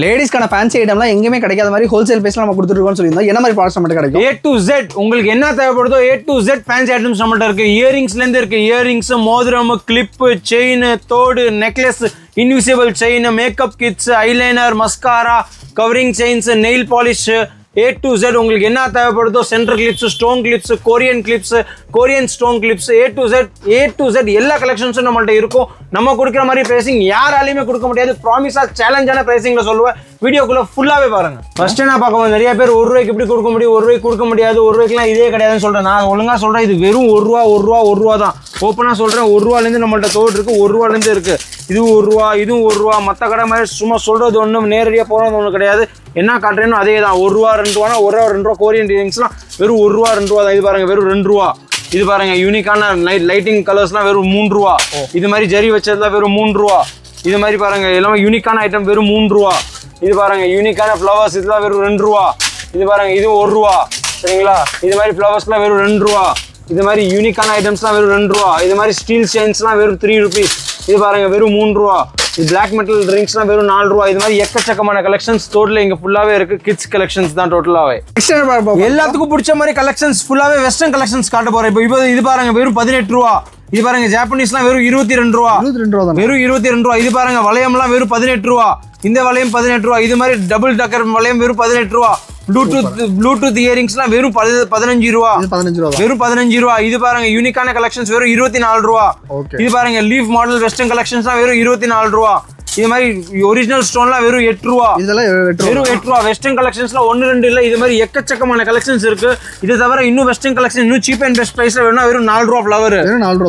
லேடிஸ்க்கான fancy ஐட்டம்லாம் எங்கேயுமே கிடைக்காத மாதிரி ஹோல்சேல் பிரைஸ்ல நம்ம கொடுத்துருக்கோம்னு சொல்லியிருந்தோம். என்ன மாதிரி ப்ராடக்ட்ஸ் மட்டும் கிடைக்கும்? A to Z உங்களுக்கு என்ன தேவைப்படுதோ A to Z fancy items நம்மள்ட்ட இருக்கு. இயரிங்ஸ்லேருந்து இருக்கு. இயரிங்ஸ், மோதிரம், கிளிப்பு, செயின், தோடு, necklace, invisible chain, makeup kits, eyeliner, mascara, covering chains, nail polish, A to Z உங்களுக்கு என்ன தேவைப்படுதோ centre clips, stone clips, Korean clips, Korean stone clips, A to Z எல்லா கலெக்ஷன்ஸும் நம்மள்ட்ட இருக்கும். நம்ம கொடுக்குற மாதிரி பிரைசிங் யாராலையுமே கொடுக்க முடியாது. ப்ராமிஸா சேலஞ்சான பிரைசிங்ல சொல்லுவேன். வீடியோக்குள்ள ஃபுல்லாவே பாருங்க. ஃபர்ஸ்ட் நான் பார்க்கும்போது நிறைய பேர் ₹1 இப்படி கொடுக்க முடியும், ₹1 கொடுக்க முடியாது, ₹1 இதே கிடையாதுன்னு சொல்றேன். நான் ஒழுங்கா சொல்றேன், இது வெறும் ₹1 தான். ஓப்பனா சொல்றேன், ₹1 நம்மள்ட்ட தோடு இருக்கு, ₹1 இருக்கு. இது ₹1, இதுவும் ₹1. மற்ற கடை மாதிரி சும்மா சொல்றது ஒன்றும் நேரடியாக போகிறது ஒன்றும் கிடையாது. என்ன காட்டுறேன்னு அதே தான். ₹1 ₹2 ₹2 கொரியன் டிசைன்ஸ்லாம் வெறும் ₹1 ₹2 தான். இது பாருங்க வெறும் ₹2. இது பாருங்க யூனிக்கான லைட்டிங் கலர்ஸ்லாம் வெறும் ₹3. இது மாதிரி ஜரி வச்சதுலாம் வெறும் ₹3. இது மாதிரி பாருங்க எல்லாமே யூனிக்கான ஐட்டம் வெறும் ₹3. இது பாருங்க யூனிக்கான ஃப்ளவர்ஸ் இதெல்லாம் வெறும் ₹2. இது பாருங்க இது ₹1. சரிங்களா? இது மாதிரி ஃப்ளவர்ஸ்லாம் வெறும் ₹2. இது மாதிரி யூனிக்கான ஐட்டம்ஸ்லாம் வெறும் ₹2. இது மாதிரி ஸ்டீல் செயின்ஸ்லாம் வெறும் ₹3. இது பாருங்க வெறும் ₹3. இது பிளாக் மெட்டல் ட்ரிங்க்ஸ்லாம் வெறும் ₹4. இது மாதிரி எக்கச்சக்கமான கலெக்ஷன்ஸ் டோட்டல் இங்க ஃபுல்லாவே இருக்கு. கிட்ஸ் கலெக்ஷன்ஸ் தான் டோட்டலாவே. எல்லாத்துக்கும் பிடிச்ச மாதிரி கலெக்ஷன்ஸ் ஃபுல்லாவே வெஸ்டர்ன் கலெக்ஷன்ஸ் காட்ட போறேன். இப்போ இது பாருங்க வெறும் ₹18. இது பாருங்க ஜாப்பனீஸ்லாம் வெறும் ₹22. வெறும் ₹22. இது பாருங்க வளையம்லாம் வெறும் ₹18. இந்த வளையம் ₹18. இது மாதிரி டபுள் டக்கர் வளையம் வெறும் ₹18. ப்ளூடூத் இயரிங்ஸ்லாம் வெறும் ₹15. வெறும் ₹15. இது பாருங்க யூனிக்கான கலெக்ஷன்ஸ் வெறும் ₹24. இது பாருங்க லீஃப் மாடல் வெஸ்டர்ன் கலெக்ஷன்ஸ்லாம் வெறும் ₹24. இது மாதிரி ஒரிஜினல் ஸ்டோன்லாம் வெறும் ₹8. வெறும் ₹8. வெஸ்டர்ன் கலெக்ஷன்ஸ்ல 1 2 இல்ல. இது மாதிரி எக்கச்சக்கமான கலெக்ஷன்ஸ் இருக்கு. இது தவிர இன்னும் வெஸ்டர்ன் கலெக்ஷன் இன்னும் சீப் அண்ட் பெஸ்ட் பிரைஸ்ல வேணும்னா வெறும் ₹4 ஃப்ளவர்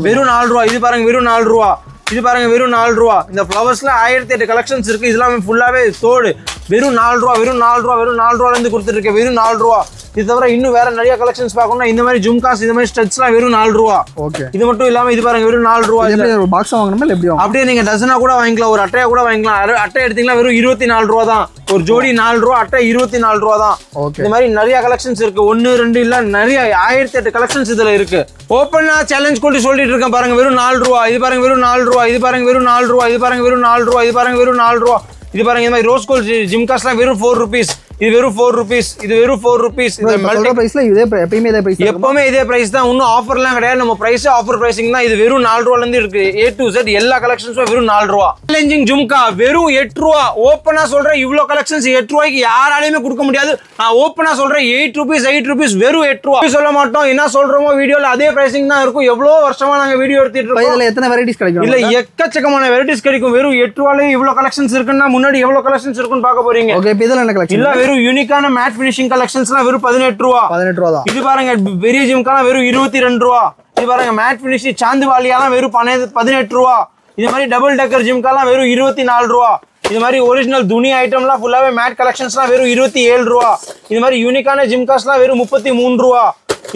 வெறும் ₹4. இது பாருங்க வெறும் ₹4. இது பாருங்க வெறும் ₹4. இந்த ஃப்ளவர்ஸ்ல 1008 கலெக்ஷன்ஸ் இருக்கு. இதெல்லாம் ஃபுல்லாவே தோடு வெறும் ₹4. வெறும் ₹4 இருந்து கொடுத்துட்டு இருக்கேன். வெறும் ₹4. இது தவிர இன்னும் வேற நிறைய கலெக்ஷன்ஸ் பார்க்கணும்னா இந்த மாதிரி ஜும்காஸ் இந்த மாதிரி ஸ்டட்ஸ்லாம் வெறும் ₹4. ஓகே. இது மட்டும் இல்லாம இது பாருங்க வெறும் ₹4. ஒரு பாக்ஸ் வாங்கணுமா இல்ல எப்படி? அப்படியே நீங்க டசனா கூட வாங்கிக்கலாம், ஒரு அட்டையா கூட வாங்கிக்கலாம். அட்டை எடுத்தீங்கன்னா வெறும் ₹24 தான். ஒரு ஜோடி ₹4, அட்டை ₹24 தான். இந்த மாதிரி நிறைய கலெக்ஷன்ஸ் இருக்கு. 1 2 இல்ல நிறைய 1008 கலெக்ஷன்ஸ் இதுல இருக்கு. ஓப்பனா சேலஞ்ச் கொண்டு சொல்லிட்டு இருக்கேன் பாருங்க வெறும் ₹4. இது பாருங்க வெறும் ₹4. இது பாருங்க வெறும் ₹4. இது பாருங்க வெறும் ₹4. இது பாருங்க வெறும் ₹4. இது பாருங்க இந்த மாதிரி ரோஸ் கோல்ட் ஜிம்காஸ்லாம் வெறும் ₹4. இது வெறும் ₹4. இது வெறும் ₹4. இந்த மல்டி பிரைஸ்ல இதே எப்பவுமே இதே பிரைஸ் எப்பவுமே இதே பிரைஸ் தான். இன்னும் ஆஃபர்லாம் கிடையாது. நம்ம பிரைஸ் ஆஃபர் பிரைசிங் தான். இது வெறும் ₹4 இருந்து இருக்கு. A to Z எல்லா கலெக்ஷன்ஸும் வெறும் ₹4. சேலஞ்சிங் ஜும்கா வெறும் ₹8. ஓப்பனா சொல்றேன் இவ்ளோ கலெக்ஷன்ஸ் ₹8 யாராலையுமே கொடுக்க முடியாது. நான் ஓப்பனா சொல்றேன் ₹8 வெறும் ₹8 சொல்ல மாட்டோம். என்ன சொல்றோமோ வீடியோல அதே பிரைசிங் தான் இருக்கும். எவ்வளவு வருஷமா நாங்க வீடியோ எடுத்துட்டு இருக்கோம். இதுல எத்தனை வெரைட்டிஸ் கிடைக்கும்? இல்ல எக்கச்சக்கமான வெரைட்டிஸ் கிடைக்கும். வெறும் ₹8 இவ்ளோ கலெக்ஷன்ஸ் இருக்குன்னா முன்னாடி எவ்வளவு கலெக்ஷன்ஸ் இருக்குன்னு பார்க்க போறீங்க. ஓகே. இப்போ இதெல்லாம் என்ன கலெக்ஷன்? இல்ல வெறும் யூனிக்கான மேட் ஃபினிஷிங் கலெக்ஷன்ஸ்லாம் வெறும் ₹18 தான். இது பாருங்க பெரிய ஜிம்கான வெறும் ₹22. இது பாருங்க மேட் ஃபினிஷிங் சாந்துவாலியாலாம் வெறும் ₹18. இது மாதிரி டபுள் டக்கர் ஜிம்காலாம் வெறும் ₹24. இது மாதிரி ஒரிஜினல் துணி ஐட்டம்லாம் ஃபுல்லாவே மேட் கலெக்ஷன்ஸ்லாம் வெறும் ₹27. இது மாதிரி யூனிக்கான ஜிம்காஸ்லாம் வெறும் ₹33.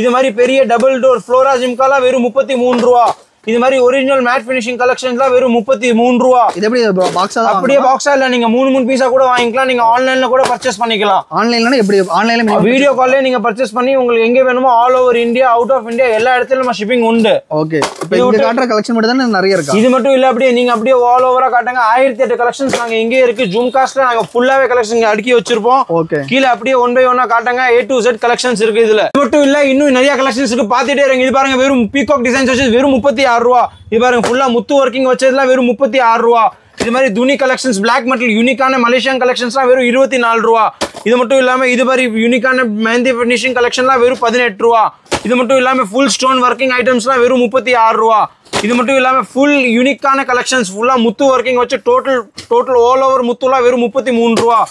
இது மாதிரி பெரிய டபுள் டோர் ஃப்ளோரா ஜிம்காலாம் வெறும் ₹33. இது மாதிரி ஒரிஜினல் மேட் ஃபினிஷிங் கலெக்ஷன்ஸ்லாம் வெறும் ₹33. இது எப்படி பாக்ஸா? அப்படியே பாக்ஸா இல்ல, நீங்க 3 பீஸா கூட வாங்கிக்கலாம். நீங்க ஆன்லைன்ல கூட பர்ச்சேஸ் பண்ணிக்கலாம். ஆன்லைன்ல எப்படி? ஆன்லைன்ல வீடியோ கால்ல நீங்க பர்ச்சேஸ் பண்ணி உங்களுக்கு எங்க வேணுமோ all over India, out of India எல்லா இடத்துலயும் நம்ம ஷிப்பிங் உண்டு. ஓகே. இப்போ இங்க காட்டுற கலெக்ஷன் மட்டும் தான் நிறைய இருக்கு. இது மட்டும் இல்ல, அப்படியே நீங்க அப்படியே ஆல் ஓவரா காட்டுங்க. 1008 கலெக்ஷன்ஸ் நாங்க எங்கே இருக்கு. ஜும்காஸ்ல நாங்க ஃபுல்லாவே கலெக்ஷன் அடுக்கி வச்சிருப்போம். ஓகே. கீழ அப்படியே 1 by 1 காட்டுங்க. A to Z கலெக்ஷன்ஸ் இருக்கு. இதுல மட்டும் இல்ல இன்னும் நிறைய கலெக்ஷன்ஸ் இருக்கு. பாத்துட்டே இருங்க. இது பாருங்க வெறும் பீகாக் டிசைன்ஸ் வச்சு வெறும் ₹36. இது பாருங்க ஃபுல்லா முத்து ஒர்க்கிங் வச்சதுலாம் வெறும் ₹36. இது மாதிரி துணி கலெக்ஷன்ஸ் பிளாக் மெட்டல் யூனிக்கான மலேசியன் கலெக்ஷன்ஸ்லாம் வெறும் ₹24. இது மட்டும் இல்லாம இது மாதிரி யூனிக்கான மெஹந்தி ஃபினிஷிங் கலெக்ஷன்லாம் வெறும் ₹18. இது மட்டும் இல்லாம ஃபுல் ஸ்டோன் ஒர்க்கிங் ஐட்டம்ஸ்லாம் வெறும் ₹36. இது மட்டும் இல்லாம ஃபுல் யூனிக்கான கலெக்ஷன்ஸ் ஃபுல்லா முத்து ஒர்க்கிங் வச்சு டோட்டல் ஆல் ஓவர் முத்துலாம் வெறும் ₹33.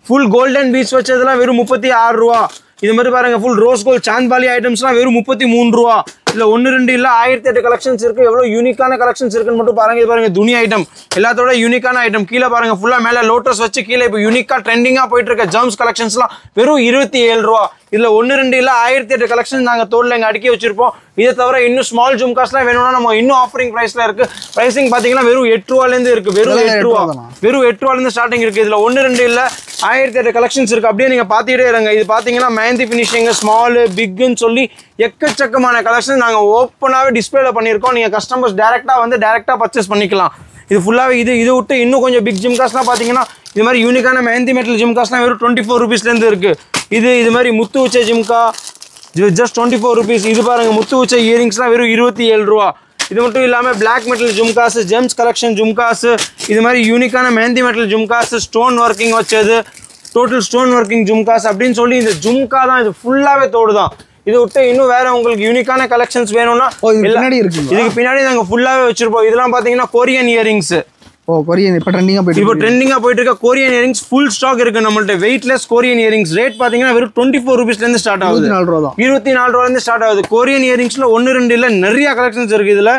ஃபுல் கோல்டன் பீட்ஸ் வச்சதுலாம் வெறும் ₹36. இது மாதிரி பாருங்க ஃபுல் ரோஸ் கோல்ட் சாந்த்பாலி ஐட்டம்ஸ்லாம் வெறும் ₹33. இல்ல 1 2 இல்ல 1008 கலெக்ஷன்ஸ் இருக்கு. எவ்வளவு யூனிக்கான கலெக்ஷன்ஸ் இருக்குன்னு மட்டும் பாருங்க. இது பாருங்க துணி ஐட்டம் எல்லாத்தோட யூனிக்கான ஐட்டம். கீழே பாருங்க ஃபுல்லா மேல லோட்டஸ் வச்சு கீழே இப்போ யூனிக்கா ட்ரெண்டிங்கா போயிட்டு இருக்க ஜம்ஸ் கலெக்ஷன்ஸ்லாம் வெறும் ₹27. இதுல 1 2 இல்ல 1008 கலெக்ஷன் நாங்க தோல்ல இங்க அடுக்கி வச்சிருப்போம். இதை தவிர இன்னும் ஸ்மால் ஜும்காஸ்லாம் வேணும்னா நம்ம இன்னும் ஆஃபரிங் பிரைஸ்ல இருக்கு. பிரைசிங் பாத்தீங்கன்னா வெறும் ₹8 இருந்து இருக்கு. வெறும் ₹8 இருந்து ஸ்டார்டிங் இருக்கு. இதுல 1 2 இல்ல 1008 கலெக்ஷன்ஸ் இருக்கு. அப்படியே நீங்க பாத்துட்டே இருங்க. இது பாத்தீங்கன்னா மெஹந்தி ஃபினிஷிங் ஸ்மால் பிக்னு சொல்லி எக்கச்சக்கமான கலெக்ஷன் நாங்க ஓப்பனாவே டிஸ்பிளேல பண்ணிருக்கோம். நீங்க கஸ்டமர்ஸ் டைரக்டா வந்து டைரக்டா பர்ச்சேஸ் பண்ணிக்கலாம். இது ஃபுல்லாகவே இது விட்டு இன்னும் கொஞ்சம் பிக் ஜிம்காஸ்லாம் பார்த்தீங்கன்னா இது மாதிரி யூனிக்கான மெஹந்தி மெட்டல் ஜிம்காஸ்லாம் வெறும் 24 rupeesலேருந்து இருக்குது. இது மாதிரி முத்து உச்ச ஜிம்கா ஜஸ்ட் 24 rupees. இது பாருங்கள் முத்து உச்ச இயரிங்ஸ்லாம் வெறும் 27 ரூபா. இது மட்டும் இல்லாமல் black metal jhumkas, gems collection jhumkas, இது மாதிரி யூனிக்கான mehndi metal jhumkas, stone working வச்சது, டோட்டல் ஸ்டோன் ஒர்க்கிங் ஜும்காஸ் அப்படின்னு சொல்லி இந்த ஜும்கா தான் இது ஃபுல்லாகவே தோடு தான். இது விட்டு இன்னும் வேற உங்களுக்கு யூனிக்கான கலெக்ஷன்ஸ் வேணும்னா இதுக்கு பின்னாடி நாங்கள் ஃபுல்லாகவே வச்சிருப்போம். இதெல்லாம் பார்த்தீங்கன்னா கொரியன் இயரிங்ஸ். கொரியன் இப்போ ட்ரெண்டிங்காக போயிட்டு இருக்க கொரியன் இயரிங்ஸ் ஃபுல் ஸ்டாக் இருக்கு நம்மள்ட்ட. வெயிட்லெஸ் கொரியன் இயரிங்ஸ் ரேட் பார்த்தீங்கன்னா வெறும் 24 rupeesலேருந்து ஸ்டார்ட் ஆகுது. 24 ரூபாலேருந்து ஸ்டார்ட் ஆகுது. கொரியன் இயரிங்ஸில் 1-2 இல்லை நிறைய கலெக்ஷன்ஸ் இருக்குது. இதில்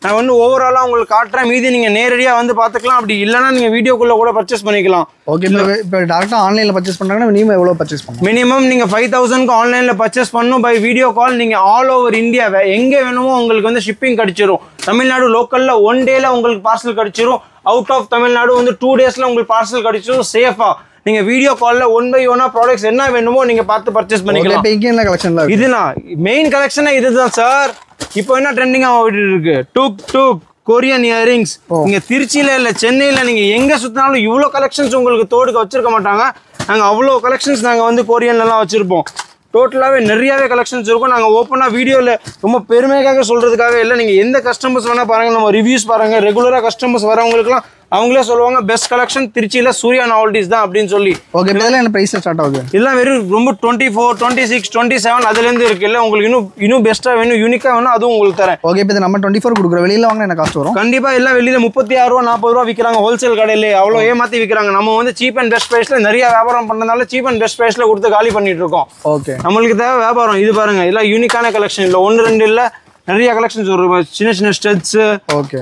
நான் வந்து ஓவராலாக உங்களுக்கு காட்டுறேன். மீதி நீங்கள் நேரடியாக வந்து பார்த்துக்கலாம். அப்படி இல்லைனா நீங்கள் வீடியோக்குள்ளே கூட பர்ச்சேஸ் பண்ணிக்கலாம். ஓகே, இப்போ டேரெக்டாக ஆன்லைனில் பர்ச்சேஸ் பண்ணுறாங்கன்னா மினிமம் எவ்வளோ பர்ச்சேஸ் பண்ணணும்? மினிமம் நீங்கள் 5000க்கு ஆன்லைனில் பர்ச்சேஸ் பண்ணணும். பை வீடியோ கால் நீங்கள் ஆல் ஓவர் இந்தியா எங்கே வேணுமோ உங்களுக்கு வந்து ஷிப்பிங் கிடச்சிரும். தமிழ்நாடு லோக்கலில் 1 டேல உங்களுக்கு பார்சல் கிடச்சிரும். அவுட் ஆஃப் தமிழ்நாடு வந்து 2 டேஸில் உங்களுக்கு பார்சல் கிடச்சிரும் சேஃபாக. நீங்கள் வீடியோ காலில் 1 by 1 ப்ராடக்ட்ஸ் என்ன வேணுமோ நீங்கள் பார்த்து பர்ச்சேஸ் பண்ணிக்கலாம். இப்போ இங்கே என்ன கலெக்ஷன்? இதுதான் மெயின் கலெக்ஷனே இதுதான் சார். இப்போ என்ன ட்ரெண்டிங்காக போயிட்டு இருக்கு டூக் கொரியன் இயரிங்ஸ். நீங்க திருச்சியில இல்ல சென்னையில நீங்க எங்க சுத்தினாலும் இவ்வளோ கலெக்ஷன்ஸ் உங்களுக்கு தோடுக்கு வச்சிருக்க மாட்டாங்க. நாங்க அவ்வளோ கலெக்ஷன்ஸ் நாங்க வந்து கொரியன்லாம் வச்சிருப்போம். டோட்டலாகவே நிறையாவே கலெக்ஷன்ஸ் இருக்கும். நாங்கள் ஓப்பனாக வீடியோவில் ரொம்ப பெருமைக்காக சொல்கிறதுக்காக இல்லை. நீங்கள் எந்த கஸ்டமர்ஸ் வேணால் பாருங்கள், நம்ம ரிவ்யூஸ் பாருங்கள். ரெகுலராக கஸ்டமர்ஸ் வரவங்களுக்குலாம் அவங்களே சொல்லுவாங்க பெஸ்ட் கலெக்ஷன் திருச்சியில் சூர்யா நாவல்டிஸ் தான் அப்படின்னு சொல்லி. ஓகே, இதெல்லாம் என்ன ப்ரைஸ் ஸ்டார்ட் ஆகுது? இதெல்லாம் வெறும் ரொம்ப 24, 26, 27 அதுலேருந்து இருக்குது. இல்லை உங்களுக்கு இன்னும் பெஸ்ட்டாக வேணும், யூனிக்காக வேணும், அதுவும் உங்களுக்கு தரேன். ஓகே, இப்போ நம்ம 24 கொடுக்குறோம். வெளியில் வாங்கினா என்ன காஸ்ட் வரும்? கண்டிப்பாக எல்லாம் வெளியில் 36 ரூபா 40 ரூபா விற்கிறாங்க ஹோல்சேல் கடையில். அவ்வளோ ஏமாற்றி விற்கிறாங்க. நம்ம வந்து சீப் அண்ட் பெஸ்ட் ப்ரைஸில் நிறைய வியாபாரம் பண்ணனால சீப் அண்ட் பெஸ்ட் ப்ரைஸில் கொடுத்து காலி பண்ணிட்டு இருக்கோம். ஓகே, நம்மளுக்கு தேவை வியாபாரம். இது பாருங்க, இதெல்லாம் யூனிக்கான கலெக்ஷன் இல்லை, 1-2 இல்லை, நிறைய கலெக்ஷன்ஸ் வரும். சின்ன ஸ்டெட்ஸ்,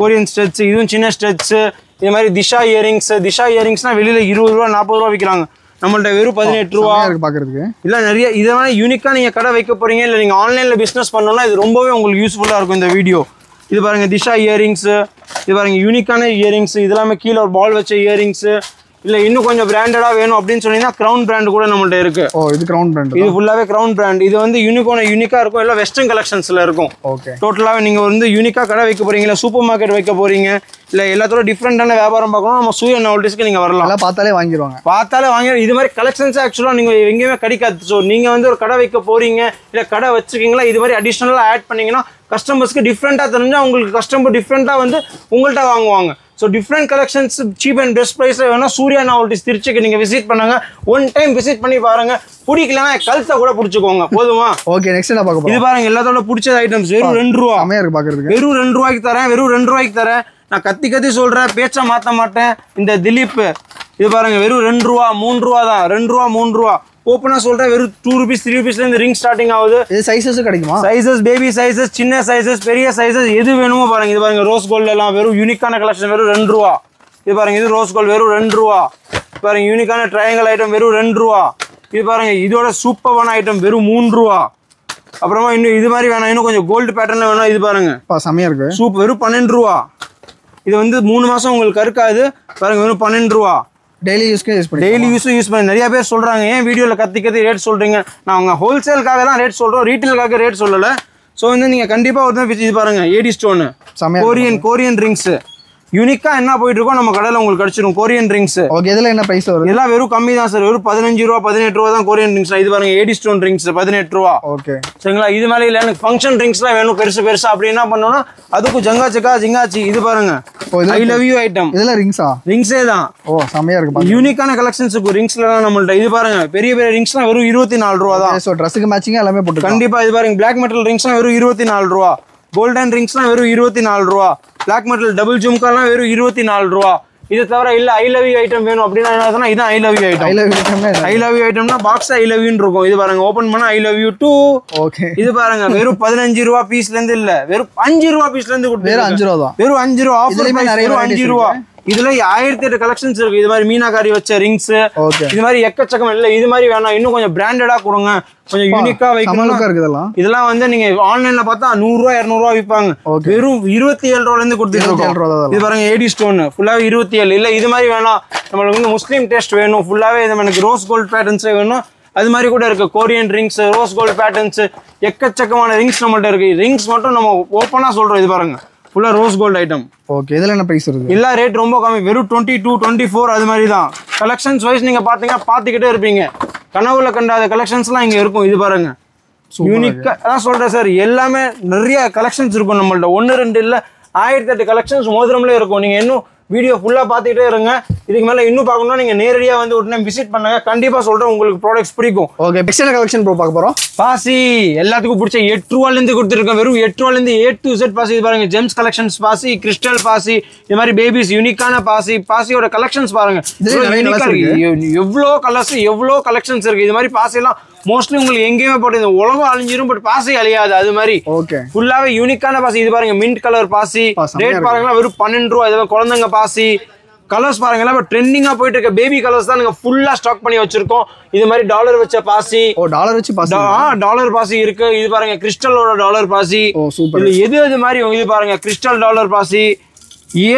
கொரியன் ஸ்டெட்ஸ், இதுவும் சின்ன ஸ்டெட்ஸ். இது மாதிரி திஷா இயரிங்ஸ்னா வெளியில 20 ரூபா 40 ரூபா விற்கிறாங்க. நம்மள்ட்ட வெறும் 18 ரூபா பாக்குறதுக்கு. இல்ல நிறைய இதெல்லாம் யூனிக்கா நீங்க கடை வைக்க போறீங்க, இல்ல நீங்க ஆன்லைன்ல பிசினஸ் பண்ணணும்னா இது ரொம்பவே உங்களுக்கு யூஸ்ஃபுல்லா இருக்கும் இந்த வீடியோ. இது பாருங்க திஷா இயரிங்ஸ், இது பாருங்க யூனிக்கான இயரிங்ஸ். இதெல்லாமே கீழே ஒரு பால் வச்ச இயரிங்ஸ். இல்ல இன்னும் கொஞ்சம் பிராண்டடா வேணும் அப்படின்னு சொன்னீங்கன்னா கிரவுன் பிராண்ட் கூட நம்மள்ட்ட இருக்கு. இது கிரவுன் பிராண்ட். இது ஃபுல்லாவே கிரவுன் பிராண்ட். இது வந்து யூனிக்கா இருக்கும். எல்லாம் வெஸ்டர்ன் கலெக்ஷன்ஸ்ல இருக்கும். ஓகே, டோட்டலாவே நீங்க வந்து யூனிக்கா கடை வைக்க போறீங்க, இல்ல சூப்பர் மார்க்கெட் வைக்க போறீங்க, இல்ல எல்லாத்தோட டிஃப்ரெண்டான வியாபாரம் பார்க்கணும், நம்ம சூர்யா நாவல்டிஸ்க்கு நீங்க வரலாம். பார்த்தாலே வாங்கிடுவாங்க. இது மாதிரி கலெக்ஷன்ஸ் ஆக்சுவலா நீங்க எங்கேயுமே கிடைக்காது. ஸோ நீங்க வந்து ஒரு கடை வைக்க போறீங்க, இல்ல கடை வச்சிருக்கீங்களா, இது மாதிரி அடிஷனலா ஆட் பண்ணீங்கன்னா கஸ்டமர்ஸ்க்கு டிஃப்ரெண்டா தெரிஞ்சா உங்களுக்கு கஸ்டமர் டிஃப்ரெண்டா வந்து உங்கள்கிட்ட வாங்குவாங்க. So different collections cheap and best ப்ரைஸில் வேணால் சூர்யா நாவல்டிஸ் திருச்சிக்கு நீங்கள் விசிட் பண்ணுங்க. 1 டைம் விசிட் பண்ணி பாருங்க. பிடிக்கலன்னா கழுத்தை கூட பிடிச்சிக்கோங்க, போதுமா? ஓகே, நெக்ஸ்ட் என்ன பார்க்க போறோம்? இது பாருங்க, எல்லாத்தோட பிடிச்ச ஐட்டம்ஸ் வெறும் 2 ரூபா. செமையா இருக்கு பார்க்கிறதுக்கு. வெறும் 2 ரூபாய்க்கு தரேன், வெறும் 2 ரூபாய்க்கு தரேன். நான் கத்தி சொல்றேன், பேச்சை மாற்ற மாட்டேன். இந்த திலீப் இது பாருங்க, வெறும் 2 ரூபா 3 ரூபா தான். 2 ரூபா 3 ரூபா. ஓப்பனா சொல்றேன், வெறும் 2 rupees 3 rupeesலேருந்து ரிங் ஸ்டார்டிங் ஆகுது. இது சைஸஸ் கிடைக்குமா? சைஸஸ் பேபி சைஸஸ், சின்ன சைஸஸ், பெரிய சைஸஸ், எது வேணுமோ பாருங்க. இது பாருங்க ரோஸ் கோல்ட் எல்லாம் வெறும் யூனிக்கான கலெக்ஷன் வெறும் 2 ரூபா. இது பாருங்க, இது ரோஸ் கோல்ட் வெறும் 2 ரூபா. பாருங்க யூனிக்கான ட்ரையாங்கல் ஐட்டம் வெறும் 2 ரூபா. இது பாருங்க, இதோட சூப்பரான ஐட்டம் வெறும் 3 ரூபா. அப்புறமா இன்னும் இது மாதிரி வேணாம், இன்னும் கொஞ்சம் கோல்டு பேட்டர்ல வேணும். இது பாருங்க செமையா இருக்கு, சூப்பர், வெறும் 12 ரூபா. இது வந்து 3 மாசம் உங்களுக்கு கருக்காது. பாருங்க வெறும் 12 ரூபா. டெய்லி யூஸ் பண்ணி நிறைய பேர் சொல்றாங்க, ஏன் வீடியோவில் கத்தி ரேட் சொல்றீங்க? நான் உங்க ஹோல்சேலுக்காக தான் ரேட் சொல்றோம், ரீட்டெயிலுக்காக ரேட் சொல்லலை. ஸோ வந்து நீங்க கண்டிப்பா ஒரு இது பாருங்க, ஏடி ஸ்டோன் கொரியன் ரிங்ஸ் யூனிக்கா என்ன போயிட்டு இருக்கோம் நம்ம கடையில் உங்களுக்கு கிடைச்சிரும். Korean rings. ஓகே, இதெல்லாம் என்ன பிரைஸ் வரும்? இதெல்லாம் வெறும் கம்மி தான் சார், வெறும் 15 ரூபா 18 ரூபா தான் கொரியன் ரிங்ஸ். இது பாருங்க ஏடி ஸ்டோன் ரிங்ஸ் 18 ரூபா. ஓகே, சரிங்களா? இது மேலே இல்லை எனக்கு ஃபங்க்ஷன் ரிங்ஸ்லாம் வேணும் பெருசா அப்படி என்ன பண்ணோம்னா அதுக்கும் ஜிங்காச்சி. இது பாருங்க ஐ லவ் யூ ஐட்டம். இதெல்லாம் ரிங்ஸே தான். ஓ, செமையா இருக்கு. யூனிக்கான கலெக்ஷன்ஸ் ரிங்ஸ்லாம் நம்மள்ட்ட. இது பாருங்க பெரிய ரிங்ஸ்லாம் வெறும் 24 ரூபா தான். ஸோ ட்ரெஸ்ஸுக்கு மேட்சிங்காக எல்லாமே போட்டு கண்டிப்பா. இது பாருங்க பிளாக் மெட்டல் ரிங்ஸ்லாம் வெறும் 24 ரூபா. கோல்டன் ரிங்ஸ்லாம் வெறும் 24 ரூபா. பிளாக் மெட்டல் டபுள் ஜும்காலாம் வெறும் 24 ரூபா. இது தவிர இல்ல ஐ லவ் யூ ஐட்டம் வேணும் அப்படின்னா என்ன, இது I love you item. I love you ஐட்டம்னா பாக்ஸ் ஐ லவ் யூன்னு இருக்கும். இது பாருங்க ஓபன் பண்ணா I love you too. Okay, இது பாருங்க வெறும் 15 ரூபா பீஸ்ல இருந்து இல்ல, வெறும் 5 ரூபா பீஸ்ல இருந்து கொடுத்து வெறும் 5 ரூபா தான். வெறும் 5 ரூபா ஆஃபர் பிரைஸ், வெறும் 5 ரூபா. இதுல 1008 கலெக்ஷன்ஸ் இருக்கு. இது மாதிரி மீனாகாரி வச்ச ரிங்ஸ், இது மாதிரி எக்கச்சக்கம் இல்ல. இது மாதிரி வேணாம், இன்னும் கொஞ்சம் பிராண்டடா கொடுங்க, கொஞ்சம் யூனிக்கா வைக்கணும். இதெல்லாம் வந்து நீங்க ஆன்லைன்ல பார்த்தா 100 ரூபா 200 ரூபா விற்பாங்க. வெறும் 27 ரூபால இருந்து கொடுத்துட்டு இருக்கோம். இது பாருங்க ஏடி ஸ்டோன் ஃபுல்லாவே 27. இல்ல இது மாதிரி வேணாம், நம்மளுக்கு வந்து முஸ்லீம் டேஸ்ட் வேணும், ஃபுல்லாவே எனக்கு ரோஸ் கோல்ட் பேட்டர்ன்ஸே வேணும், அது மாதிரி கூட இருக்கு. Korean rings, rose gold patterns, எக்கச்சக்கமான ரிங்ஸ் நம்மள்ட்ட இருக்கு. ரிங்ஸ் மட்டும் நம்ம ஓப்பனா சொல்றோம். இது பாருங்க ஃபுல்லா ரோஸ் கோல்ட் ஐட்டம். ஓகே, இதுல என்ன பிரைஸ் வருது? எல்லா ரேட் ரொம்ப கம்மி, வெறும் 22, 24 அது மாதிரி தான். கலெக்ஷன்ஸ் வைஸ் நீங்க பாத்தீங்கன்னா பாத்துக்கிட்டே இருப்பீங்க. கனவுல கண்டாத கலெக்ஷன்ஸ்லாம் இங்க இருக்கும். இது பாருங்க, யூனிக்கா அதான் சொல்றேன் சார், எல்லாமே நிறைய கலெக்ஷன்ஸ் இருக்கும் நம்மள்ட்ட. 1 2 இல்ல 1008 கலெக்ஷன்ஸ் மோதிரம்ல இருக்கும். நீங்க இன்னும் வீடியோ ஃபுல்லா பார்த்துட்டே இருங்க. இதுக்கு மேல இன்னும் பார்க்கணும்னா நீங்க நேரடியா வந்து ஒரு டைம் விசிட் பண்ணுங்க. கண்டிப்பா சொல்றேன், உங்களுக்கு ப்ராடக்ட்ஸ் பிடிக்கும். ஓகே, நெக்ஸ்ட் கலெக்ஷன் ப்ரோ பார்க்க போறோம். பாசி எல்லாத்துக்கும் பிடிச்ச 8 ரூபாயில இருந்து கொடுத்துருக்கேன். வெறும் 8 ரூபாயில இருந்து A to Z பாசி. இது பாருங்க, ஜெம்ஸ் கலெக்ஷன்ஸ் பாசி, கிறிஸ்டல் பாசி, இது மாதிரி பேபிஸ் யூனிக்கான பாசி. பாசியோட கலெக்ஷன்ஸ் பாருங்க, எவ்வளோ கலர்ஸ், எவ்வளோ கலெக்ஷன்ஸ் இருக்கு. இது மாதிரி பாசி எல்லாம் மோஸ்ட்லி உங்களுக்கு எங்கேயுமே போட்டு உலகம் அழிஞ்சிரும், பட் பாசி அழியாது. அது மாதிரி ஓகே, ஃபுல்லாவே யூனிக்கான பாசி. இது பாருங்க, மின்ட் கலர் பாசி. ரேட் பாருங்களா, வெறும் 12 ரூபா. இது குழந்தைங்க பாசி. கலர்ஸ் பாருங்களா, இப்போ ட்ரெண்டிங்கா போயிட்டு இருக்க பேபி கலர்ஸ் தான் நாங்க ஃபுல்லா ஸ்டாக் பண்ணி வச்சிருக்கோம். இது மாதிரி டாலர் வச்ச பாசி. டாலர் வச்சு பாசி. டாலர் பாசி இருக்கு. இது பாருங்க, கிறிஸ்டலோட டாலர் பாசி. சூப்பர். இது எது மாதிரி இது பாருங்க, கிறிஸ்டல் டாலர் பாசி.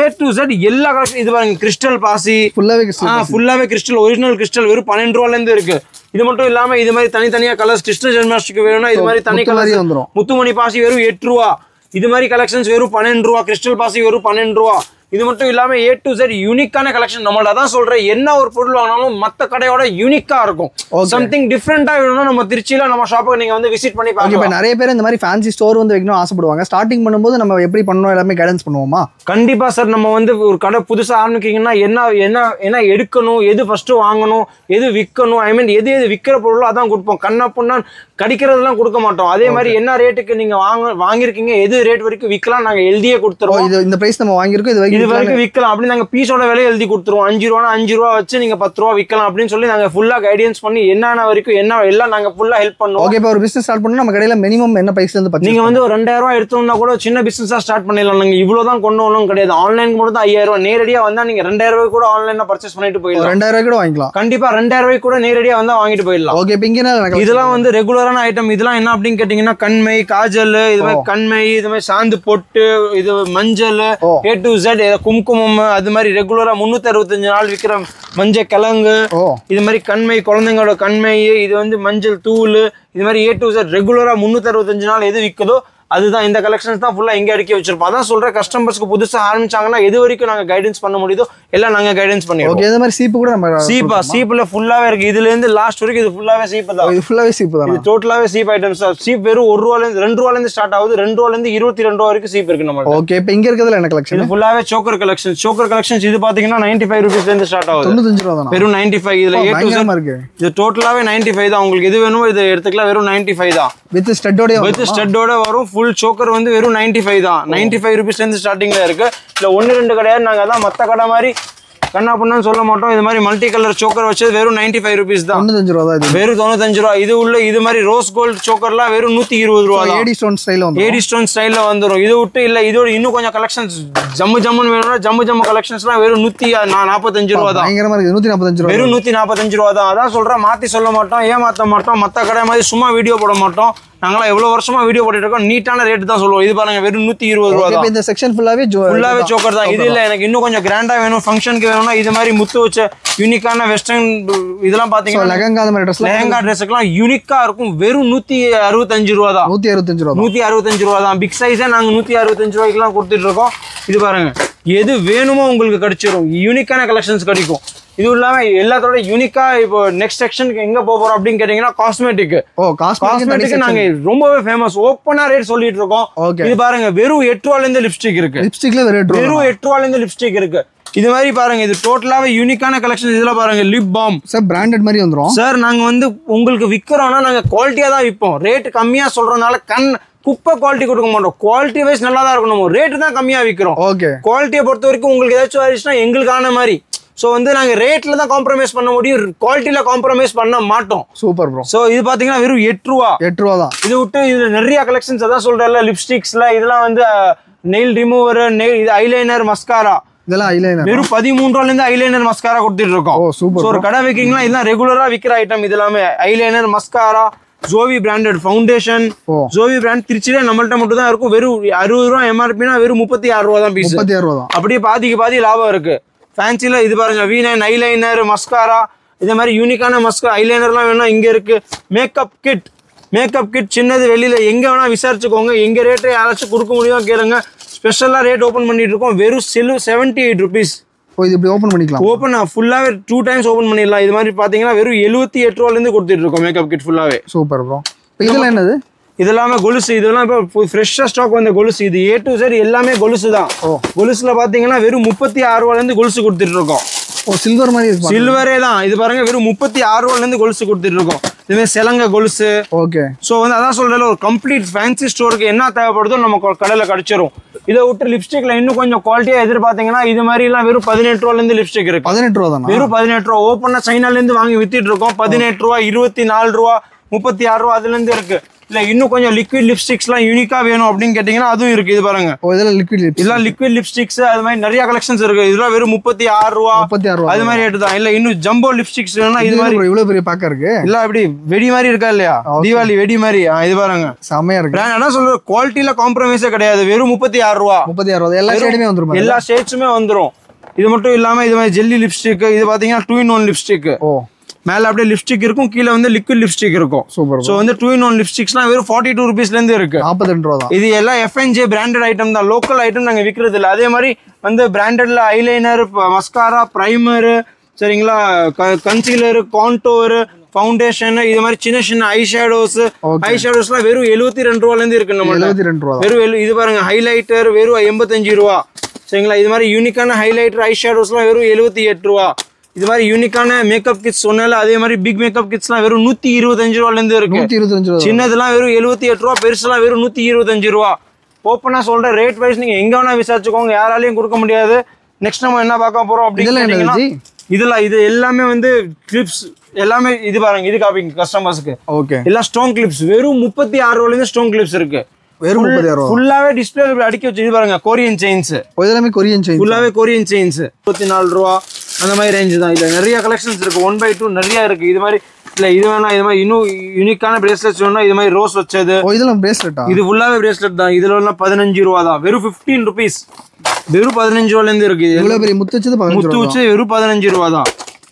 A to Z எல்லா கலெக்ஷன். இது பாருங்க, கிறிஸ்டல் பாசி. ஃபுல்லாவே கிறிஸ்டல், ஒரிஜினல் கிறிஸ்டல். வெறும் 12 ரூபாயில இருந்து இருக்கு. இது மட்டும் இல்லாம இது மாதிரி தனித்தனியா கலர்ஸ். கிருஷ்ண ஜென்மாஷ்டமிக்கு வேணும்னா இது மாதிரி தனி கலர் வந்துரும். முத்துமணி பாசி வெறும் 8 ரூபா. இது மாதிரி கலெக்ஷன்ஸ் வெறும் 12 ரூபா. கிறிஸ்டல் பாசி வெறும் 12 ரூபா. இது மட்டும் இல்லாம A to Z யூனிக்கான கலெக்ஷன். நம்மள்ட்ட தான் சொல்றேன், என்ன ஒரு பொருள் வாங்கினாலும் மத்த கடையோட யூனிக்கா இருக்கும். சம்திங் டிஃபரெண்டா வேணும்னா நம்ம திருச்சியில நம்ம ஷாப்புக்கு நீங்க வந்து விசிட் பண்ணி பாருங்க. இப்போ நிறைய பேர் இந்த மாதிரி ஃபேன்சி ஸ்டோர் வந்து வைக்கணும் ஆசைப்படுவாங்க. ஸ்டார்டிங் பண்ணும்போது நம்ம எப்படி பண்ணணும் எல்லாமே கைடன்ஸ் பண்ணுவோமா? கண்டிப்பா சார். நம்ம வந்து ஒரு கடை புதுசா ஆரம்பிக்கீங்கன்னா என்ன எடுக்கணும், எது ஃபர்ஸ்ட் வாங்கணும், எது விற்கணும், ஐ மீன் எது விற்கிற பொருளோ அதான் கொடுப்போம். கண்ணப்புன்னா கடிக்கிறதெல்லாம் கொடுக்க மாட்டோம். அதே மாதிரி என்ன ரேட்டுக்கு நீங்க வாங்கிருக்கீங்க, எது ரேட் வரைக்கும் விற்கலாம் நாங்க எழுதியே கொடுத்துருவோம். இந்த பிரைஸ் நம்ம வாங்கியிருக்கோம், இது வரைக்கும் விற்கலாம் அப்படின்னு நாங்க பீஸோட விலை எழுதி கொடுத்துருவோம். 5 ரூபா 5 ரூபா வச்சு நீங்க 10 ரூபா விற்கலாம் அப்படின்னு சொல்லி நாங்க ஃபுல்லா கைடன்ஸ் பண்ணி என்னென்ன வரைக்கும் என்ன எல்லாம் நாங்க ஃபுல்லா ஹெல்ப் பண்ணுவோம். ஓகே, இப்போ ஒரு பிசினஸ் ஸ்டார்ட் பண்ணா நம்ம கடையில மினிமம் என்ன பிரைஸ்ல இருந்து நீங்க வந்து ஒரு 2000 ரூபாய் எடுத்தோம்னா கூட சின்ன பிசினஸா ஸ்டார்ட் பண்ணிடலாம். நீங்க இவ்வளவுதான் கொண்டு வரணும் கிடையாது. ஆன்லைனுக்கு மட்டும் தான் 5000 ரூபாய். நேரடியா வந்தா நீங்க 2000 ரூபாய் கூட ஆன்லைன்ல பர்ச்சேஸ் பண்ணிட்டு போயிடலாம். 2000 ரூபாய் கூட வாங்கிக்கலாம். கண்டிப்பா 2000 ரூபாய் கூட நேரடியா வந்தா வாங்கிட்டு போயிடலாம். ஓகே, இப்போ இங்க இதெல்லாம் வந்து ரெகுலரான ஐட்டம். இதெல்லாம் என்ன அப்படின்னு கேட்டீங்கன்னா, கண்மை, காஜல், இது மாதிரி கண்மை, இது மாதிரி சாந்து பொட்டு, இது மஞ்சள், A to Z, கும்குமம், அது மாதிரி ரெகுலரா 365 நாள் விற்கிற மஞ்சள் கிழங்கு, இது மாதிரி கண்மை, குழந்தைங்களோட கண்மை, இது வந்து மஞ்சள் தூள், இது மாதிரி A to Z ரெகுலரா 365 நாள் எது விற்குதோ அதுதான். இந்த கலெக்ஷன்ஸ் தான் ஃபுல்லா இங்க அடுக்கி வச்சிருப்போம். அதான் சொல்றேன், கஸ்டமர்ஸ்க்கு புதுசா ஆரம்பிச்சாங்கன்னா எது வரைக்கும் நாங்க கைடன்ஸ் பண்ண முடியுதோ எல்லாம் நாங்க கைடன்ஸ் பண்ணிடுவோம். ஓகே, இந்த மாதிரி சீப்பு கூட நம்ம சீப்ல ஃபுல்லாவே இருக்கு. இதுல இருந்து லாஸ்ட் வரைக்கும் இது ஃபுல்லாவே சீப் தான். இது ஃபுல்லாவே சீப் தான். இது டோட்டலாவே சீப் ஐட்டம்ஸ் தான். சீப் வெறும் 1 ரூபாயில இருந்து 2 ரூபாயில இருந்து ஸ்டார்ட் ஆகுது. 2 ரூபாயில இருந்து 22 ரூபாய் வரைக்கும் சீப் இருக்கு நம்ம. ஓகே, இப்போ இங்க இருக்கிறதுல என்ன கலெக்ஷன்? இது ஃபுல்லாவே சோக்கர் கலெக்ஷன். சோக்கர் கலெக்ஷன்ஸ் இது பாத்தீங்கன்னா 95 ரூபீஸ்ல இருந்து ஸ்டார்ட் ஆகுது. 95 ரூபாய் தான். வெறும் 95. இதுல A to Z இருக்கு. இது டோட்டலாவே 95 தான். உங்களுக்கு எது வேணுமோ இது எடுத்துக்கலாம். வெறும் 95 தான். வித் ஸ்டட்டோட வரும். ஃபுல் சோக்கர் வந்து வெறும் 95 தான். 95 ரூபீஸ்ல இருந்து ஸ்டார்டிங்ல இருக்கு. இல்ல 1 2 கிடையாது. நாங்க அதான் மத்த கடை மாதிரி கண்ணா பண்ணு சொல்ல மாட்டோம். இது மாதிரி மல்டி கலர் சோக்கர் வச்சு வெறும் 95 ரூபீஸ் தான். 95 ரூபா தான். வெறும் 95 ரூபா. இது உள்ள இது மாதிரி ரோஸ் கோல்ட் சோக்கர்லாம் வெறும் 120 ரூபா தான். ஏடி ஸ்டோன் ஸ்டைல்ல வந்துரும். இது விட்டு இல்ல இதோட இன்னும் கொஞ்சம் கலெக்ஷன்ஸ் ஜம்முன்னு வேணும்னா ஜம்மு கலெக்ஷன்ஸ்லாம் வெறும் 145 ரூபா தான். பயங்கரமா இருக்கு. 145 ரூபா. வெறும் 145 ரூபா தான். அதான் சொல்றேன், மாத்தி சொல்ல மாட்டோம், ஏமாத்த மாட்டோம். மத்த கடை மாதிரி சும்மா வீடியோ போட மாட்டோம். நாங்களாம் எவ்வளவு வருஷமா வீடியோ போட்டுட்டு இருக்கோம். நீட்டான ரேட் தான் சொல்லுவோம். இது பாருங்க, வெறும் 120 ரூபா தான். இந்த செக்ஷன் ஃபுல்லாவே சோக்கர் தான். இது இல்ல எனக்கு இன்னும் கொஞ்சம் கிராண்டா வேணும், ஃபங்க்ஷனுக்கு வேணும்னா இது மாதிரி முத்து வச்ச யூனிக்கான வெஸ்டர்ன் இதெல்லாம் பாத்தீங்கன்னா லெஹங்கா ட்ரெஸ்க்குலாம் யூனிக்கா இருக்கும். வெறும் 165 ரூபா தான். 165 ரூபா தான். பிக் சைஸே நாங்க 165 ரூபாய்க்குலாம் கொடுத்துட்டு இருக்கோம். இது பாருங்க, எது வேணுமோ உங்களுக்கு கிடைச்சிரும். யூனிக்கான கலெக்ஷன்ஸ் கிடைக்கும். இது இல்லாம எல்லாத்தோட யூனிக்கா இப்போ நெக்ஸ்ட் செக்ஷனுக்கு எங்க போறோம் அப்படின்னு கேட்டீங்கன்னா காஸ்மெட்டிக். காஸ்மெட்டிக் நாங்க ரொம்பவே ஃபேமஸ். ஓப்பனா ரேட் சொல்லிட்டு இருக்கோம். இது பாருங்க, வெறும் 8 ரூபாயில இருந்து லிப்ஸ்டிக் இருக்கு. வெறும் 8 ரூபாயில இருந்து லிப்ஸ்டிக் இருக்கு. இது மாதிரி பாருங்க, இது டோட்டலாவே யூனிக்கான கலெக்ஷன். இதுல பாருங்க, லிப் பாம் சார் பிராண்டட் மாதிரி வந்துரும் சார். நாங்க வந்து உங்களுக்கு விக்கிறோம்னா நாங்க குவாலிட்டியா தான் விற்போம். ரேட் கம்மியா சொல்றதுனால குப்பை குவாலிட்டி கொடுக்க மாட்டோம். குவாலிட்டி வைஸ் நல்லா தான் இருக்கணும். ரேட்டு தான் கம்மியா விற்கிறோம். குவாலிட்டியை பொறுத்த வரைக்கும் உங்களுக்கு ஏதாச்சும் ஆயிடுச்சுன்னா எங்களுக்கான மாதிரி. ஸோ வந்து நாங்கள் ரேட்டில் தான் காம்ப்ரமைஸ் பண்ண முடியும், குவாலிட்டியில் காம்ப்ரமைஸ் பண்ண மாட்டோம். Super bro. ஸோ இது பார்த்தீங்கன்னா வெறும் 8 ரூபா தான். இது விட்டு இதில் நிறைய கலெக்ஷன்ஸ் அதான் சொல்கிறேன்ல, லிப்ஸ்டிக்ஸில் இதெல்லாம் வந்து நெயில் ரிமூவர், இது ஐலைனர், மஸ்காரா, இதெல்லாம் ஐலைனர் வெறும் 13 ரூபாயிலேருந்து ஐலைனர் மஸ்காரா கொடுத்துட்டு இருக்கோம். ஸோ ஒரு கடை வைக்கிங்களா, இதெல்லாம் ரெகுலராக விற்கிற ஐட்டம். இது எல்லாமே eyeliner, mascara, Jovi branded foundation. Jovi brand திருச்சியில நம்மள்ட்ட மட்டும் தான் இருக்கும். வெறும் 60 ரூபா எம்ஆர்பினா வெறும் 36 ரூபா தான் பீஸ். 36 ரூபா தான். அப்படியே பாதி லாபம் இருக்கு. ஃபேன்சில இது பாருங்க, V9 ஐலைனர், மஸ்காரா, இதே மாதிரி யூனிக்கான மஸ்காரா ஐலைனர்லாம் வேணும்னா இங்க இருக்கு. மேக்கப் கிட் சின்னது வெளியில எங்க வேணா விசாரிச்சுக்கோங்க. எங்க ரேட்டு யாராச்சும் கொடுக்க முடியும் கேளுங்க. ஸ்பெஷலா ரேட் ஓபன் பண்ணிட்டு இருக்கோம். வெறும் 78 rupees. ஓ இது இப்படி ஓபன் பண்ணிக்கலாம். ஓபன் ஃபுல்லாவே 2 times ஓபன் பண்ணிடலாம். இது மாதிரி பாத்தீங்கன்னா வெறும் 78 ரூபாயில இருந்து கொடுத்துட்டு இருக்கோம் மேக்கப் கிட் ஃபுல்லாவே. Super bro. இதெல்லாம் என்னது? இதெல்லாமே கொலுசு. இதெல்லாம் இப்போ ஃப்ரெஷ்ஷா ஸ்டாக் வந்த கொலுசு. இது A to Z எல்லாமே கொலுசு தான். கொலுசுல பாத்தீங்கன்னா வெறும் 36 ரூபாயில இருந்து கொலுசு கொடுத்துட்டு இருக்கோம். ஓ சில்வர் மாதிரி இருக்கு. சில்வரே தான். இது பாருங்க வெறும் 36 ரூபாயில இருந்து கொலுசு கொடுத்துட்டு இருக்கோம். இதுவே செலங்க கொலுசு. ஓகே. சோ வந்து அதான் சொல்றேன், ஒரு கம்ப்ளீட் ஃபேன்சி ஸ்டோருக்கு என்ன தேவைப்படுதோ நம்ம கடையில கிடைச்சிரும். இதை விட்டு லிப்ஸ்டிக்ல இன்னும் கொஞ்சம் குவாலிட்டியா எதிர்பார்த்தீங்கன்னா இது மாதிரி எல்லாம் வெறும் 18 ரூபாயில இருந்து லிப்ஸ்டிக் இருக்கு. 18 ரூபா தானா? வெறும் 18 ரூபா. ஓப்பனா சைனால இருந்து வாங்கி வித்துட்டு இருக்கோம். 18 ரூபா, 24 ரூபா, 36 ரூபா அதுல இருந்து இருக்கு. இல்ல இன்னும் கொஞ்சம் லிக்விட் லிப்ஸ்டிக்ஸ் எல்லாம் யூனிக்கா வேணும் அப்படின்னு கேட்டீங்கன்னா அதுவும் இருக்கு. இது பாருங்க. ஓ இதெல்லாம் லிக்விட் லிப்ஸ்டிக். இதெல்லாம் லிக்விட் லிப்ஸ்டிக்ஸ் அது மாதிரி நிறைய கலெக்ஷன்ஸ் இருக்கு. இதெல்லாம் வெறும் 36 ரூபா. 36 ரூபா அது மாதிரி ரேட் தான். இல்ல இன்னும் ஜம்போ லிப்ஸ்டிக்ஸ் வேணும்னா இது மாதிரி இவ்வளவு பெரிய பேக்கா இருக்கு. இல்ல அப்படி வெடி மாதிரி இருக்கா இல்லையா, தீபாவளி வெடி மாதிரி. இது பாருங்க செமையா இருக்கு. பிராண்ட் என்ன சொல்றது, குவாலிட்டில காம்ப்ரமைஸே கிடையாது. வெறும் 36 ரூபா. 36 ரூபா எல்லா ஷேடுமே வந்துரும். எல்லா ஷேட்ஸுமே வந்துரும். இது மட்டும் இல்லாம இது மாதிரி ஜெல்லி லிப்ஸ்டிக். இது பாத்தீங்கன்னா 2-in-1 லிப்ஸ்டிக். ஓ மேல அப்படியே லிப்ஸ்டிக் இருக்கும், கீழே வந்து லிக்விட் லிப்ஸ்டிக் இருக்கும். சூப்பர். சோ வந்து 2-in-1 லிப்ஸ்டிக்ஸ்லாம் வெறும் 42 rupeesல இருந்து இருக்கு. 42 ரூபா தான். இது எல்லாம் FNJ பிராண்டட் ஐட்டம் தான். லோக்கல் ஐட்டம் நாங்க விக்கிறது இல்ல. அதே மாதிரி வந்து பிராண்டட்ல ஐலைனர், மஸ்காரா, பிரைமர், சரிங்களா, கன்சீலர், கான்டோர், ஃபவுண்டேஷன், இது மாதிரி சின்ன சின்ன ஐ ஷேடோஸ்லாம் வெறும் 72 ரூபால இருந்து இருக்கு. நம்ம 72 ரூபா வெறும். இது பாருங்க ஹைலைட்டர் வெறும் 85 ரூபா. சரிங்களா, இது மாதிரி யூனிக்கான ஹைலைட்டர் ஐ ஷேடோஸ்லாம் வெறும் 78 ரூபா. இது மாதிரி யூனிக்கான மேக்கப் கிட்ஸ் சொன்னால அதே மாதிரி பிக் மேக்கப் கிட்ஸ்லாம் வெறும் 125 ரூபால இருந்து இருக்கு. 125 ரூபா. சின்னதெல்லாம் வெறும் 78 ரூபா, பெருசுலாம் வெறும் 125 ரூபா. ஓப்பனா சொல்ற ரேட் வைஸ் நீங்க எங்க வேணா விசாரிச்சுக்கோங்க, யாராலையும் கொடுக்க முடியாது. நெக்ஸ்ட் நம்ம என்ன பார்க்க போறோம் அப்படின்னு இதெல்லாம் இது எல்லாமே வந்து கிளிப்ஸ் எல்லாமே. இது பாருங்க, இது காப்பிங்க கஸ்டமர்ஸ்க்கு. ஓகே. எல்லாம் ஸ்டோன் கிளிப்ஸ் வெறும் 36 ரூபால இருந்து ஸ்டோன் கிளிப்ஸ் இருக்கு. வெறும் 36 ரூபா. ஃபுல்லாவே டிஸ்ப்ளே அடிக்க வச்சு. இது பாருங்க கொரியன் செயின்ஸ். இதெல்லாமே கொரியன் செயின்ஸ். ஃபுல்லாவே கொரியன் செயின்ஸ். 34 ரூபா அந்த மாதிரி ரேஞ்ச் தான். இதுல நிறைய கலெக்ஷன்ஸ் இருக்கு. 1/2 நிறைய இருக்கு. இது மாதிரி இல்ல இது வேணா இது மாதிரி இன்னும் யூனிக்கான பிரேஸ்லெட்ஸ் வேணா இது மாதிரி ரோஸ் வச்சது. இதெல்லாம் பிரேஸ்லெட்டா? இது ஃபுல்லாவே பிரேஸ்லெட் தான். இதுல எல்லாம் 15 ரூபா தான். வெறும் 15 rupees. வெறும் 15 ரூபால இருந்து இருக்கு. இவ்வளவு பெரிய முத்து வச்சது 15 ரூபா. முத்து வச்சது வெறும் 15 ரூபா தான்.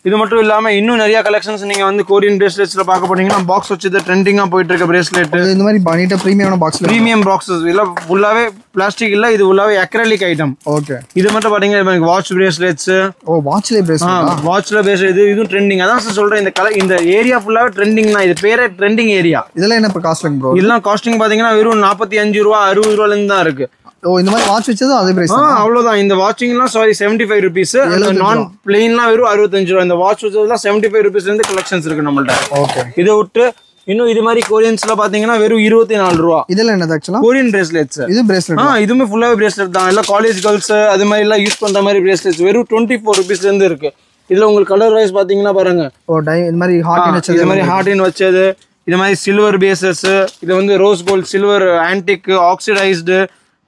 இது மட்டும் இல்லாம இன்னும் நிறைய கலெக்ஷன்ஸ் நீங்க வந்து கொரியன் பிரேஸ்லெட்ஸ்ல பார்க்க போனீங்கன்னா பாக்ஸ் வச்சது ட்ரெண்டிங்கா போயிட்டு இருக்க பிரேஸ்லெட். இந்த மாதிரி பண்ணிட்ட பிரீமியமான பாக்ஸ், பிரீமியம் பாக்ஸஸ் இல்ல ஃபுல்லாவே பிளாஸ்டிக் இல்ல, இது ஃபுல்லாவே அக்ரிலிக் ஐட்டம். ஓகே. இது மட்டும் பாத்தீங்கன்னா வாட்ச் பிரேஸ்லெட்ஸ். ஓ வாட்ச்ல பிரேஸ்லெட். வாட்ச்ல பிரேஸ்லெட் இதுவும் ட்ரெண்டிங். அதான் சொல்றேன், இந்த ஏரியா ஃபுல்லாவே ட்ரெண்டிங் தான். இது பேரே ட்ரெண்டிங் ஏரியா. இதெல்லாம் என்ன காஸ்டிங் ப்ரோ? இதெல்லாம் காஸ்டிங் பாத்தீங்கன்னா வெறும் 45 ரூபா 60 ரூபால இருந்து தான் இருக்கு. ஓ இந்த மாதிரி வாட்ச் வச்சது அதே பிரைஸ் தான். அவ்வளவுதான். இந்த வாட்சிங்லாம் 75 rupees. நான் பிளெயின்லாம் வெறும் 65 ரூபா. இந்த வாட்ச் வச்சதுலாம் 75 rupeesல இருந்து கலெக்ஷன்ஸ் இருக்கு நம்மள்ட்ட. ஓகே. இதை விட்டு இன்னும் இது மாதிரி கொரியன்ஸ்ல பாத்தீங்கன்னா வெறும் 24 ரூபா. இதெல்லாம் என்னது ஆக்சுவலா? Korean bracelets. இது பிரேஸ்லெட். இதுமே ஃபுல்லாவே பிரேஸ்லெட் தான். எல்லாம் காலேஜ் கேர்ள்ஸ் அது மாதிரி எல்லாம் யூஸ் பண்ற மாதிரி பிரேஸ்லெட்ஸ் வெறும் 24 rupeesல இருந்து இருக்கு. இதுல உங்களுக்கு கலர் வைஸ் பாத்தீங்கன்னா பாருங்க. ஓ இந்த மாதிரி ஹார்ட் இன் வச்சது, இது மாதிரி ஹார்ட் இன் வச்சது, இது மாதிரி சில்வர் பேசஸ், இது வந்து rose gold, silver antique, oxidised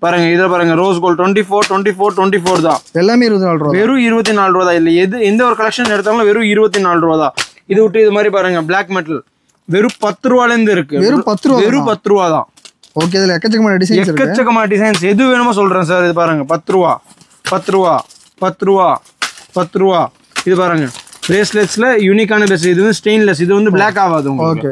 பாருங்க. இதுல பாருங்க ரோஸ் கோல்ட் 24 தான். எல்லாமே 24 ரூபா. வெறும் 24 ரூபா தான். இல்ல எந்த ஒரு கலெக்ஷன் எடுத்தாலும் வெறும் 24 ரூபா தான். இது விட்டு இது மாதிரி பாருங்க பிளாக் மெட்டல் வெறும் 10 ரூபால இருந்து இருக்கு. வெறும் 10 ரூபா. வெறும் 10 ரூபா தான். ஓகே. இதுல எக்கச்சக்கமான டிசைன்ஸ் இருக்கு. எக்கச்சக்கமான டிசைன்ஸ் எது வேணுமோ சொல்றேன் சார். இது பாருங்க 10 ரூபா 10 ரூபா 10 ரூபா 10 ரூபா. இது பாருங்க பிரேஸ்லெட்ஸ்ல யூனிக்கான பேஸ். இது வந்து ஸ்டெயின்லெஸ். இது வந்து பிளாக் ஆகாது உங்களுக்கு.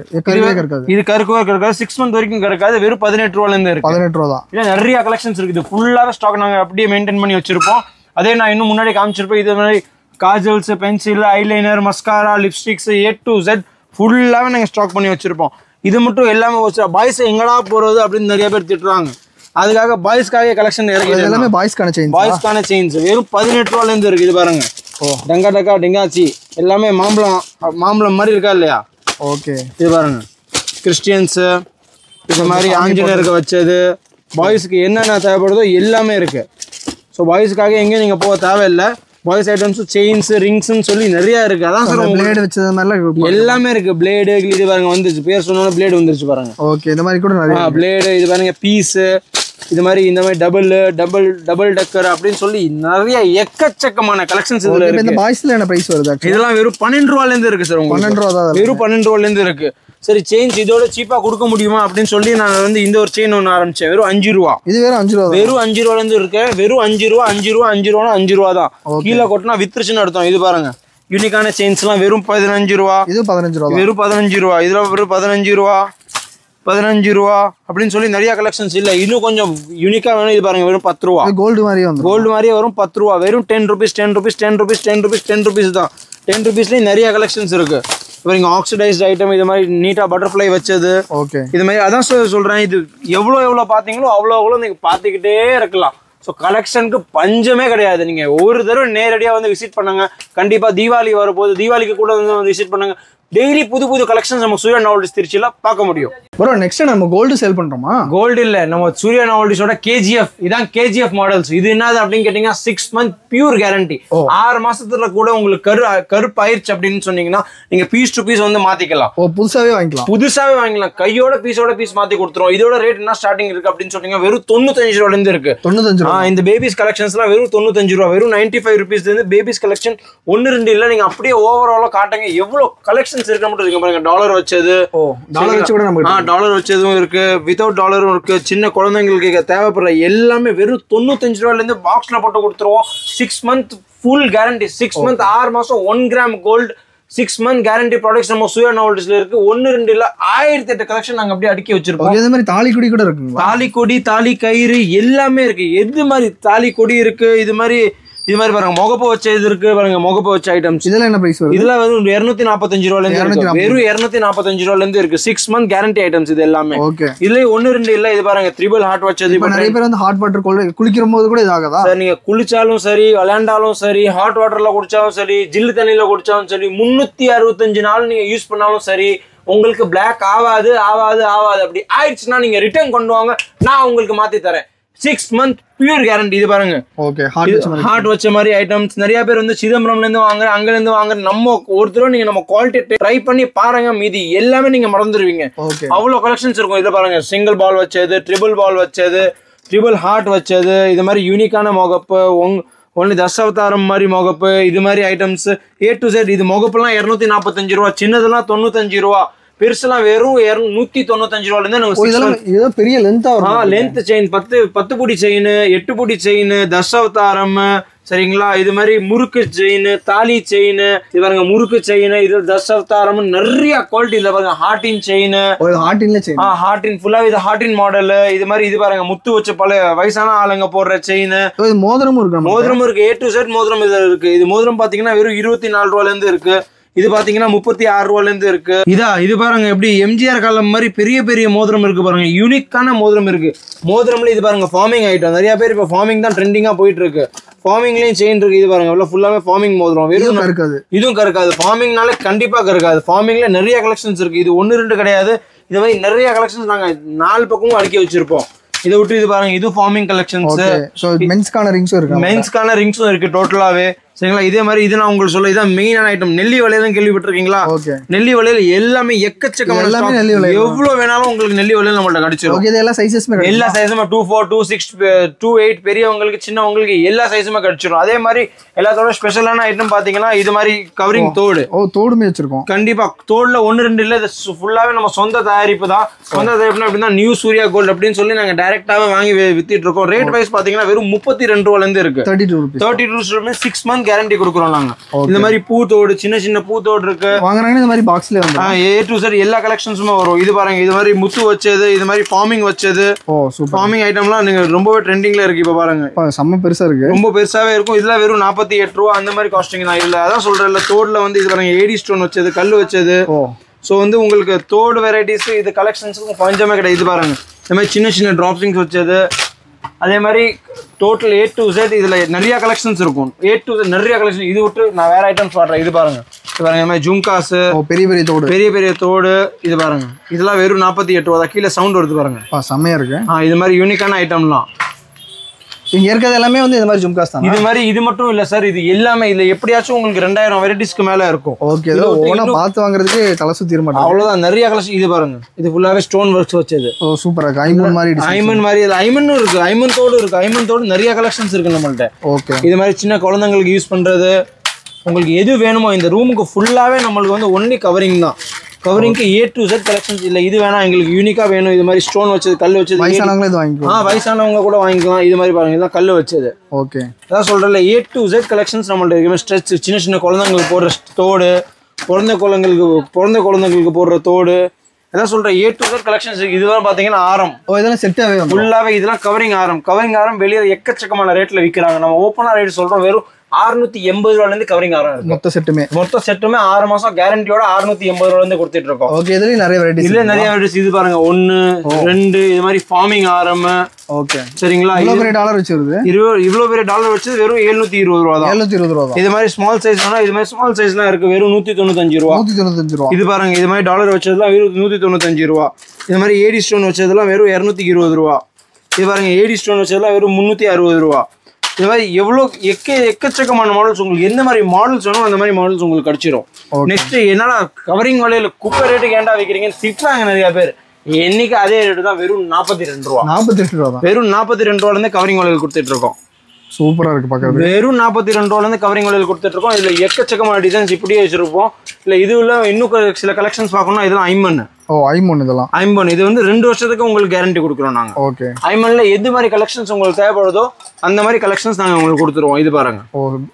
இது கருக்கவே கருக்காது. 6 months வரைக்கும் கருக்காது. வெறும் 18 ரூபால இருந்து இருக்கு. 18 ரூபா தான். இல்ல நிறைய கலெக்ஷன்ஸ் இருக்கு. இது ஃபுல்லாவே ஸ்டாக் நாங்க அப்படியே மெயின்டைன் பண்ணி வச்சிருப்போம். அதே நான் இன்னும் முன்னாடி காமிச்சிருப்பேன். இது மாதிரி kajals, pencil, eyeliner, mascara, lipsticks A to Z ஃபுல்லாவே நாங்க ஸ்டாக் பண்ணி வச்சிருப்போம். இது மட்டும் எல்லாமே வச்சு பாய்ஸ் எங்கடா போறது அப்படின்னு நிறைய பேர் திட்டுறாங்க. அதுக்காக பாய்ஸ்க்காக கலெக்ஷன் இறக்கி எல்லாமே பாய்ஸ்க்கான செயின்ஸ் வெறும் 18 ரூபால இருந்து இருக்கு. இது பாருங்க. ஓ டங்கா டக்கா டிங்காச்சி எல்லாமே மாம்பழம் மாதிரி இருக்கா இல்லையா? ஓகே. இது பாருங்க கிறிஸ்டியன்ஸ் இது மாதிரி ஆஞ்சநேயருக்கு வச்சது. பாய்ஸ்க்கு என்னென்ன தேவைப்படுதோ எல்லாமே இருக்கு. ஸோ பாய்ஸ்க்காக எங்கேயும் நீங்க போக தேவையில்லை. பாய்ஸ் ஐட்டம்ஸ் செயின்ஸ் ரிங்ஸ்ன்னு சொல்லி நிறைய இருக்கு. அதான் சார் பிளேடு வச்சது மாதிரிலாம் எல்லாமே இருக்கு. பிளேடு இது பாருங்க வந்துருச்சு. பேர் சொன்னோன்னா பிளேடு வந்துருச்சு பாருங்க. ஓகே. இந்த மாதிரி கூட நிறைய பிளேடு. இது பாருங்க பீஸ். இது மாதிரி இந்த மாதிரி டபுள் டக்கர் அப்படின்னு சொல்லி நிறைய எக்கச்சக்கமான கலெக்ஷன்ஸ் இதுல இருக்கு. இந்த பாய்ஸ்ல என்ன பிரைஸ் வருது? இதெல்லாம் வெறும் 12 ரூபால இருந்து இருக்கு சார். 12 ரூபா தான். வெறும் 12 ரூபால இருந்து இருக்கு. சரி செயின்ஸ் இதோட சீப்பா கொடுக்க முடியுமா அப்படின்னு சொல்லி நான் வந்து இந்த ஒரு செயின் ஒன்று ஆரம்பிச்சேன். வெறும் 5 ரூபா. இது வெறும் 5 ரூபா. வெறும் 5 ரூபால இருந்து இருக்கு. வெறும் 5 ரூபா 5 ரூபா 5 ரூபா 5 ரூபா தான். கீழே கொட்டினா வித்துருச்சுன்னு அர்த்தம். இது பாருங்க யூனிக்கான செயின்ஸ் எல்லாம் வெறும் 15 ரூபா. இது 15 ரூபா. வெறும் 15 ரூபா. இதுல வெறும் 15 ரூபா 15 ரூபா அப்படின்னு சொல்லி நிறைய கலெக்ஷன்ஸ் இல்லை. இன்னும் கொஞ்சம் யூனிக்கா வேணும், இது பாருங்க வெறும் 10 ரூபா. கோல்டு மாதிரியே வந்து கோல்டு மாதிரியே வரும் 10 ரூபா. வெறும் 10 rupees 10 rupees 10 rupees 10 rupees 10 rupees தான். 10 rupeesலேயும் நிறைய கலெக்ஷன்ஸ் இருக்கு. இப்போ இங்கே ஆக்சிடைஸ்ட் ஐட்டம் இது மாதிரி நீட்டாக பட்டர்ஃப்ளை வச்சது. ஓகே, இது மாதிரி அதான் சொல்கிறேன். இது எவ்வளோ பார்த்தீங்களோ அவ்வளோ நீங்கள் பார்த்துக்கிட்டே இருக்கலாம். ஸோ கலெக்ஷனுக்கு பஞ்சமே கிடையாது. நீங்கள் ஒரு தடவை நேரடியாக வந்து விசிட் பண்ணுங்க. கண்டிப்பாக தீபாவளி வரப்போகுது, தீபாவளிக்கு கூட வந்து விசிட் பண்ணுங்க. டெய்லி புது கலெக்ஷன்ஸ் நம்ம சூர்யா நாவல்டிஸ் திருச்சியில் பார்க்க முடியும். ப்ரோ நெக்ஸ்ட் நம்ம கோல்டு சேல் பண்றோமா? கோல்டு இல்ல, நம்ம சூர்யா நாவல்டிஸோட கேஜிஎஃப். இதான் கேஜிஎஃப் மாடல்ஸ். இது என்னது அப்படின்னு கேட்டீங்கன்னா 6 month பியூர் கேரண்டி. 6 மாசத்துல கூட உங்களுக்கு கருப்பு ஆயிடுச்சு அப்படின்னு சொன்னீங்கன்னா நீங்க பீஸ் டு பீஸ் வந்து மாத்திக்கலாம். புதுசாவே வாங்கிக்கலாம். கையோட பீஸ் மாத்தி கொடுத்துரும். இதோட ரேட் என்ன ஸ்டார்டிங் இருக்கு அப்படின்னு சொன்னீங்கன்னா வெறும் 95 ரூபாயில இருந்து இருக்கு. 95 ரூபா. இந்த பேபிஸ் கலெக்ஷன்ஸ் எல்லாம் வெறும் 95 ரூபா. வெறும் 95 rupees இருந்து பேபிஸ் கலெக்ஷன் 1-2 இல்ல. நீங்க அப்படியே ஓவராலா காட்டுங்க எவ்வளவு கலெக்ஷன் இருக்க மட்டும் இருக்கு பாருங்க. டாலர் வச்சது, டாலர் வச்சதும் இருக்கு, வித்தவுட் டாலரும் இருக்கு. சின்ன குழந்தைங்களுக்கு தேவைப்படுற எல்லாமே வெறும் 95 ரூபாயில இருந்து பாக்ஸ்ல போட்டு கொடுத்துருவோம். 6 month ஃபுல் கேரண்டி. 6 month 6 மாசம் 1 gram gold 6 month guarantee products நம்ம சூர்யா நாவல்டிஸ்ல இருக்கு. 1-2 இல்ல 1008 கலெக்ஷன் நாங்க அப்படியே அடுக்கி வச்சிருக்கோம். இதே மாதிரி தாலி கொடி கூட இருக்கு. தாலி கொடி, தாலி கயிறு எல்லாமே இருக்கு. எது மாதிரி தாலி கொடி இருக்கு. இது மாதிரி பாருங்க முகப்பு வச்ச இது இருக்கு பாருங்க. முகப்பு வச்ச ஐட்டம்ஸ் இதெல்லாம் என்ன பிரைஸ் வருது? இதெல்லாம் வந்து 245 ரூபாயில இருந்து வெறும் 245 ரூபாயில இருந்து இருக்கு. 6 month கேரண்டி ஐட்டம்ஸ் இது எல்லாமே. ஓகே, இதுல 1-2 இல்ல. இது பாருங்க ட்ரிபிள் ஹார்ட் வச்சது. இப்ப நிறைய பேர் வந்து ஹாட் வாட்டர் குளிக்கும் போது கூட இதாகதா சார்? நீங்க குளிச்சாலும் சரி, விளையாண்டாலும் சரி, ஹாட் வாட்டர்ல குடிச்சாலும் சரி, ஜில்லு தண்ணியில குடிச்சாலும் சரி, 365 நாள் நீங்க யூஸ் பண்ணாலும் சரி, உங்களுக்கு பிளாக் ஆகாது. அப்படி ஆயிடுச்சுன்னா நீங்க ரிட்டர்ன் கொண்டு வாங்க, நான் உங்களுக்கு மாத்தி தரேன். 6 month பியூர் கேரண்டி. இது பாருங்க. ஓகே, ஹார்ட் வச்ச மாதிரி ஐட்டம்ஸ். நிறைய பேர் வந்து சிதம்பரம்ல இருந்து வாங்க, அங்க இருந்து வாங்க. நம்ம ஒருத்தரும் நீங்க நம்ம குவாலிட்டி ட்ரை பண்ணி பாருங்க. மீதி எல்லாமே நீங்க மறந்துடுவீங்க. அவ்வளவு கலெக்ஷன்ஸ் இருக்கும். இதுல பாருங்க சிங்கிள் பால் வச்சது, ட்ரிபிள் பால் வச்சது, ட்ரிபிள் ஹார்ட் வச்சது, இது மாதிரி யூனிக்கான முகப்பு, ஒன்லி தசாவதாரம் மாதிரி முகப்பு, இது மாதிரி ஐட்டம்ஸ் A to Z. இது முகப்புலாம் 245 ரூபா, சின்னதெல்லாம் 95 ரூபா, பெருசுலாம் வெறும் 195 ரூபாயில இருந்து பெரிய லென்த்தா வரும். லென்த் செயின் 10 புடி செயின், 8 புடி செயின், தசாவதாரம், சரிங்களா? இது மாதிரி முறுக்கு செயின், தாலி செயின், இது பாருங்க முறுக்கு செயின், இது தசாவதாரம், நிறைய குவாலிட்டி. இதுல பாருங்க ஹார்டின் செயின், ஹார்டின் ஃபுல்லா இது ஹார்டின் மாடல். இது மாதிரி இது பாருங்க முத்து வச்ச பல வயசான ஆளுங்க போடுற செயின். மோதிரமும் இருக்கு. A to Z மோதிரம் இது இருக்கு. இது மோதிரம் பாத்தீங்கன்னா வெறும் 24 ரூபாயில இருந்து இருக்கு. இது பாத்தீங்கன்னா 36 ரூபாயில இருந்து இருக்கு. இது பாருங்க எப்படி எம்ஜிஆர் காலம் மாதிரி பெரிய மோதிரம் இருக்கு பாருங்க. யூனிக்கான மோதிரம் இருக்கு. மோதிரம்ல இது பாருங்க ஃபார்மிங் ஐட்டம். நிறைய பேர் இப்ப ஃபார்மிங் தான் ட்ரெண்டிங்கா போயிட்டு இருக்கு. ஃபார்மிங்லயும் செயின் இருக்கு. இது பாருங்க எவ்வளவு ஃபுல்லாவே ஃபார்மிங் மோதிரம். வெறும் இருக்காது, இதுவும் கறக்காது. ஃபார்மிங்னால கண்டிப்பா கறக்காது. ஃபார்மிங்ல நிறைய கலெக்ஷன்ஸ் இருக்கு. இது 1-2 கிடையாது. இது மாதிரி நிறைய கலெக்ஷன்ஸ் நாங்க 4 பக்கமும் அடுக்கி வச்சிருப்போம். இதை விட்டு இது பாருங்க, இது ஃபார்மிங் கலெக்ஷன்ஸ். மென்ஸ்கான ரிங்ஸும் இருக்கு டோட்டலாவே. சரிங்களா? இதே மாதிரி இது நான் உங்களுக்கு சொல்ல, இதான் மெயினான ஐட்டம். நெல்லி வளையல் கேள்விப்பட்டிருக்கீங்களா? நெல்லி வளையல் எல்லாமே எக்கச்சக்கமான, எவ்வளவு வேணாலும் உங்களுக்கு நெல்லி வளையல் நம்மள்ட்ட கிடைச்சிரும். எல்லா சைஸுமே 24, 26, 28, பெரியவங்களுக்கு சின்னவங்களுக்கு எல்லா சைஸுமே கிடைச்சிரும். அதே மாதிரி எல்லாத்தோட ஸ்பெஷலான ஐட்டம் பாத்தீங்கன்னா இது மாதிரி கவரிங் தோடு. தோடுமே வச்சிருக்கோம். கண்டிப்பா தோடுல 1-2 இல்ல. இது ஃபுல்லாவே நம்ம சொந்த தயாரிப்பு தான். சொந்த தயாரிப்புனா அப்படின்னா நியூ சூர்யா கோல்டு அப்படின்னு சொல்லி நாங்க டைரக்டாவே வாங்கி வித்திட்டு இருக்கோம். ரேட் வைஸ் பாத்தீங்கன்னா வெறும் 32 ரூபாயில இருந்து இருக்கு. 32 6 month கேரண்டி கொடுக்குறோம் நாங்க. இந்த மாதிரி பூத்தோடு, சின்ன பூத்தோடு இருக்கு. வாங்குறாங்க இந்த மாதிரி பாக்ஸ்ல வந்து A to Z எல்லா கலெக்ஷன்ஸுமே வரும். இது பாருங்க, இது மாதிரி முத்து வச்சது, இது மாதிரி ஃபார்மிங் வச்சது. ஃபார்மிங் ஐட்டம்லாம் நீங்க ரொம்பவே ட்ரெண்டிங்ல இருக்கு. இப்ப பாருங்க செம்ம பெருசா இருக்கு. ரொம்ப பெருசாவே இருக்கும். இதெல்லாம் வெறும் 48 ரூபா அந்த மாதிரி காஸ்டிங் தான். இல்ல அதான் சொல்றேன், தோடுல வந்து இது பாருங்க ஏடி ஸ்டோன் வச்சது, கல் வச்சது. ஸோ வந்து உங்களுக்கு தோடு வெரைட்டிஸ் இது கலெக்ஷன்ஸுக்கும் பஞ்சமே கிடையாது. இது பாருங்க இந்த மாதிரி சின்ன டிராப்ஸிங்ஸ் வச்சது. அதே மாதிரி டோட்டல் A to Z இதுல நிறைய கலெக்ஷன்ஸ் இருக்கும். A to Z நிறைய கலெக்ஷன். இது விட்டு நான் வேற ஐட்டம்ஸ் பாடுறேன். இது பாருங்க, இந்த மாதிரி ஜும்காஸ், பெரிய தோடு. இது பாருங்க, இதெல்லாம் வெறும் 48 ரூபா. கீழே சவுண்ட் வருது பாருங்க, செம்மையா இருக்கு. இது மாதிரி யூனிக்கான ஐட்டம்லாம் இங்க இருக்கிறது எல்லாமே வந்து இந்த மாதிரி ஜும்காஸ் தான். இது மாதிரி இது மட்டும் இல்ல சார், இது எல்லாமே இல்ல. எப்படியாச்சும் உங்களுக்கு 2000 வெரைட்டிஸ்க்கு மேல இருக்கும். ஓகே, ஓனா பார்த்து வாங்குறதுக்கு தலை சுத்திர மாட்டோம். அவ்வளவுதான், நிறைய கலெக்ஷன். இது பாருங்க, இது ஃபுல்லாவே ஸ்டோன் ஒர்க்ஸ் வச்சது. ஓ சூப்பரா இருக்கு. ஐமன் மாதிரி ஐமனும் இருக்கு, ஐமன் தோடு இருக்கு. ஐமன் தோடு நிறைய கலெக்ஷன்ஸ் இருக்கு நம்மள்ட்ட. ஓகே, இது மாதிரி சின்ன குழந்தைங்களுக்கு யூஸ் பண்றது, உங்களுக்கு எது வேணுமோ இந்த ரூமுக்கு ஃபுல்லாவே நம்மளுக்கு வந்து ஒன்லி கவரிங் தான். கவரிங்க்கு A to Z கலெக்ஷன்ஸ் இல்லை. இது வேணா எங்களுக்கு யூனிக்கா வேணும். இது மாதிரி ஸ்டோன் வச்சது, கல் வச்சது. வயசானவங்க இது வாங்கிக்கலாம். வயசானவங்க கூட வாங்கிக்கலாம். இது மாதிரி பாருங்க, இதெல்லாம் கல் வச்சது. ஓகே, அதான் சொல்றேன்ல, A to Z கலெக்ஷன்ஸ் நம்மள்ட்ட இருக்கு. ஸ்ட்ரெச், சின்ன குழந்தைங்களுக்கு போடுற தோடு, பிறந்த குழந்தைங்களுக்கு போடுற தோடு, அதான் சொல்றேன் A to Z கலெக்ஷன்ஸ் இருக்கு. இதுவரை பாத்தீங்கன்னா ஆரம் இதெல்லாம் செட்டாவே ஃபுல்லாவே இதெல்லாம் கவரிங் ஆரம் வெளியே எக்கச்சக்கமான ரேட்ல விக்கிறாங்க. நம்ம ஓப்பனா ரேட் சொல்றோம், வெறும் 680 ரூபாயில இருந்து கவரிங் ஆரம் இருக்கு. மொத்த செட்டுமே 6 மாசம் கேரண்டியோட 680 ரூபாயில இருந்து கொடுத்துட்டு இருக்கோம். ஓகே, இதுல நிறைய வெரைட்டிஸ் இது பாருங்க 1 2 இது மாதிரி ஃபார்மிங் ஆரம். ஓகே சரிங்களா, இவ்வளவு பெரிய டாலர் வச்சிருது. இவ்வளவு பெரிய டாலர் வச்சது வெறும் 720 ரூபா தான். 720 ரூபா. இது மாதிரி ஸ்மால் சைஸ்னா இது மாதிரி ஸ்மால் சைஸ்லாம் இருக்கு, வெறும் 195 ரூபா. 195 ரூபா. இது பாருங்க, இது மாதிரி டாலர் வச்சதுலாம் வெறும் 195 ரூபா. இது மாதிரி ஏடி ஸ்டோன் வச்சதெல்லாம் வெறும் 220 ரூபா. இது பாருங்க, ஏடி ஸ்டோன் வச்சதெல்லாம் வெறும் 360 ரூபா. இது மாதிரி எவ்வளோ எக்கச்சக்கமான மாடல்ஸ் உங்களுக்கு எந்த மாதிரி மாடல்ஸ் வேணும் அந்த மாதிரி மாடல்ஸ் உங்களுக்கு கிடைச்சிரும். நெக்ஸ்ட் என்னன்னா கவரிங் விலையில குப்பை ரேட்டுக்கு ஏன்டா வைக்கிறீங்கன்னு திட்டுறாங்க நிறைய பேர். என்னைக்கு அதே ரேட்டு தான், வெறும் 42 ரூபா. 48 ரூபா. வெறும் 42 ரூபால இருந்து கவரிங் விலையில் கொடுத்துட்டு இருக்கோம். சூப்பரா இருக்கு பாக்குறது. வெறும் 42 ரூபால இருந்து கவரிங் விலையில் கொடுத்துட்டு இருக்கோம். இதுல எக்கச்சக்கமான டிசைன்ஸ் இப்படியே வச்சிருப்போம். இல்ல இதுல இன்னும் சில கலெக்ஷன்ஸ் பார்க்கணும். இதெல்லாம் ஐமன். இதெல்லாம் ஐமன். இது வந்து 2 வருஷத்துக்கு உங்களுக்கு கேரண்டி கொடுக்குறோம் நாங்க. ஓகே. ஐமன்ல எது மாதிரி கலெக்ஷன்ஸ் உங்களுக்கு தேவைப்படுதோ அந்த மாதிரி கலெக்ஷன்ஸ் நாங்க உங்களுக்கு கொடுத்துருவோம். இது பாருங்க,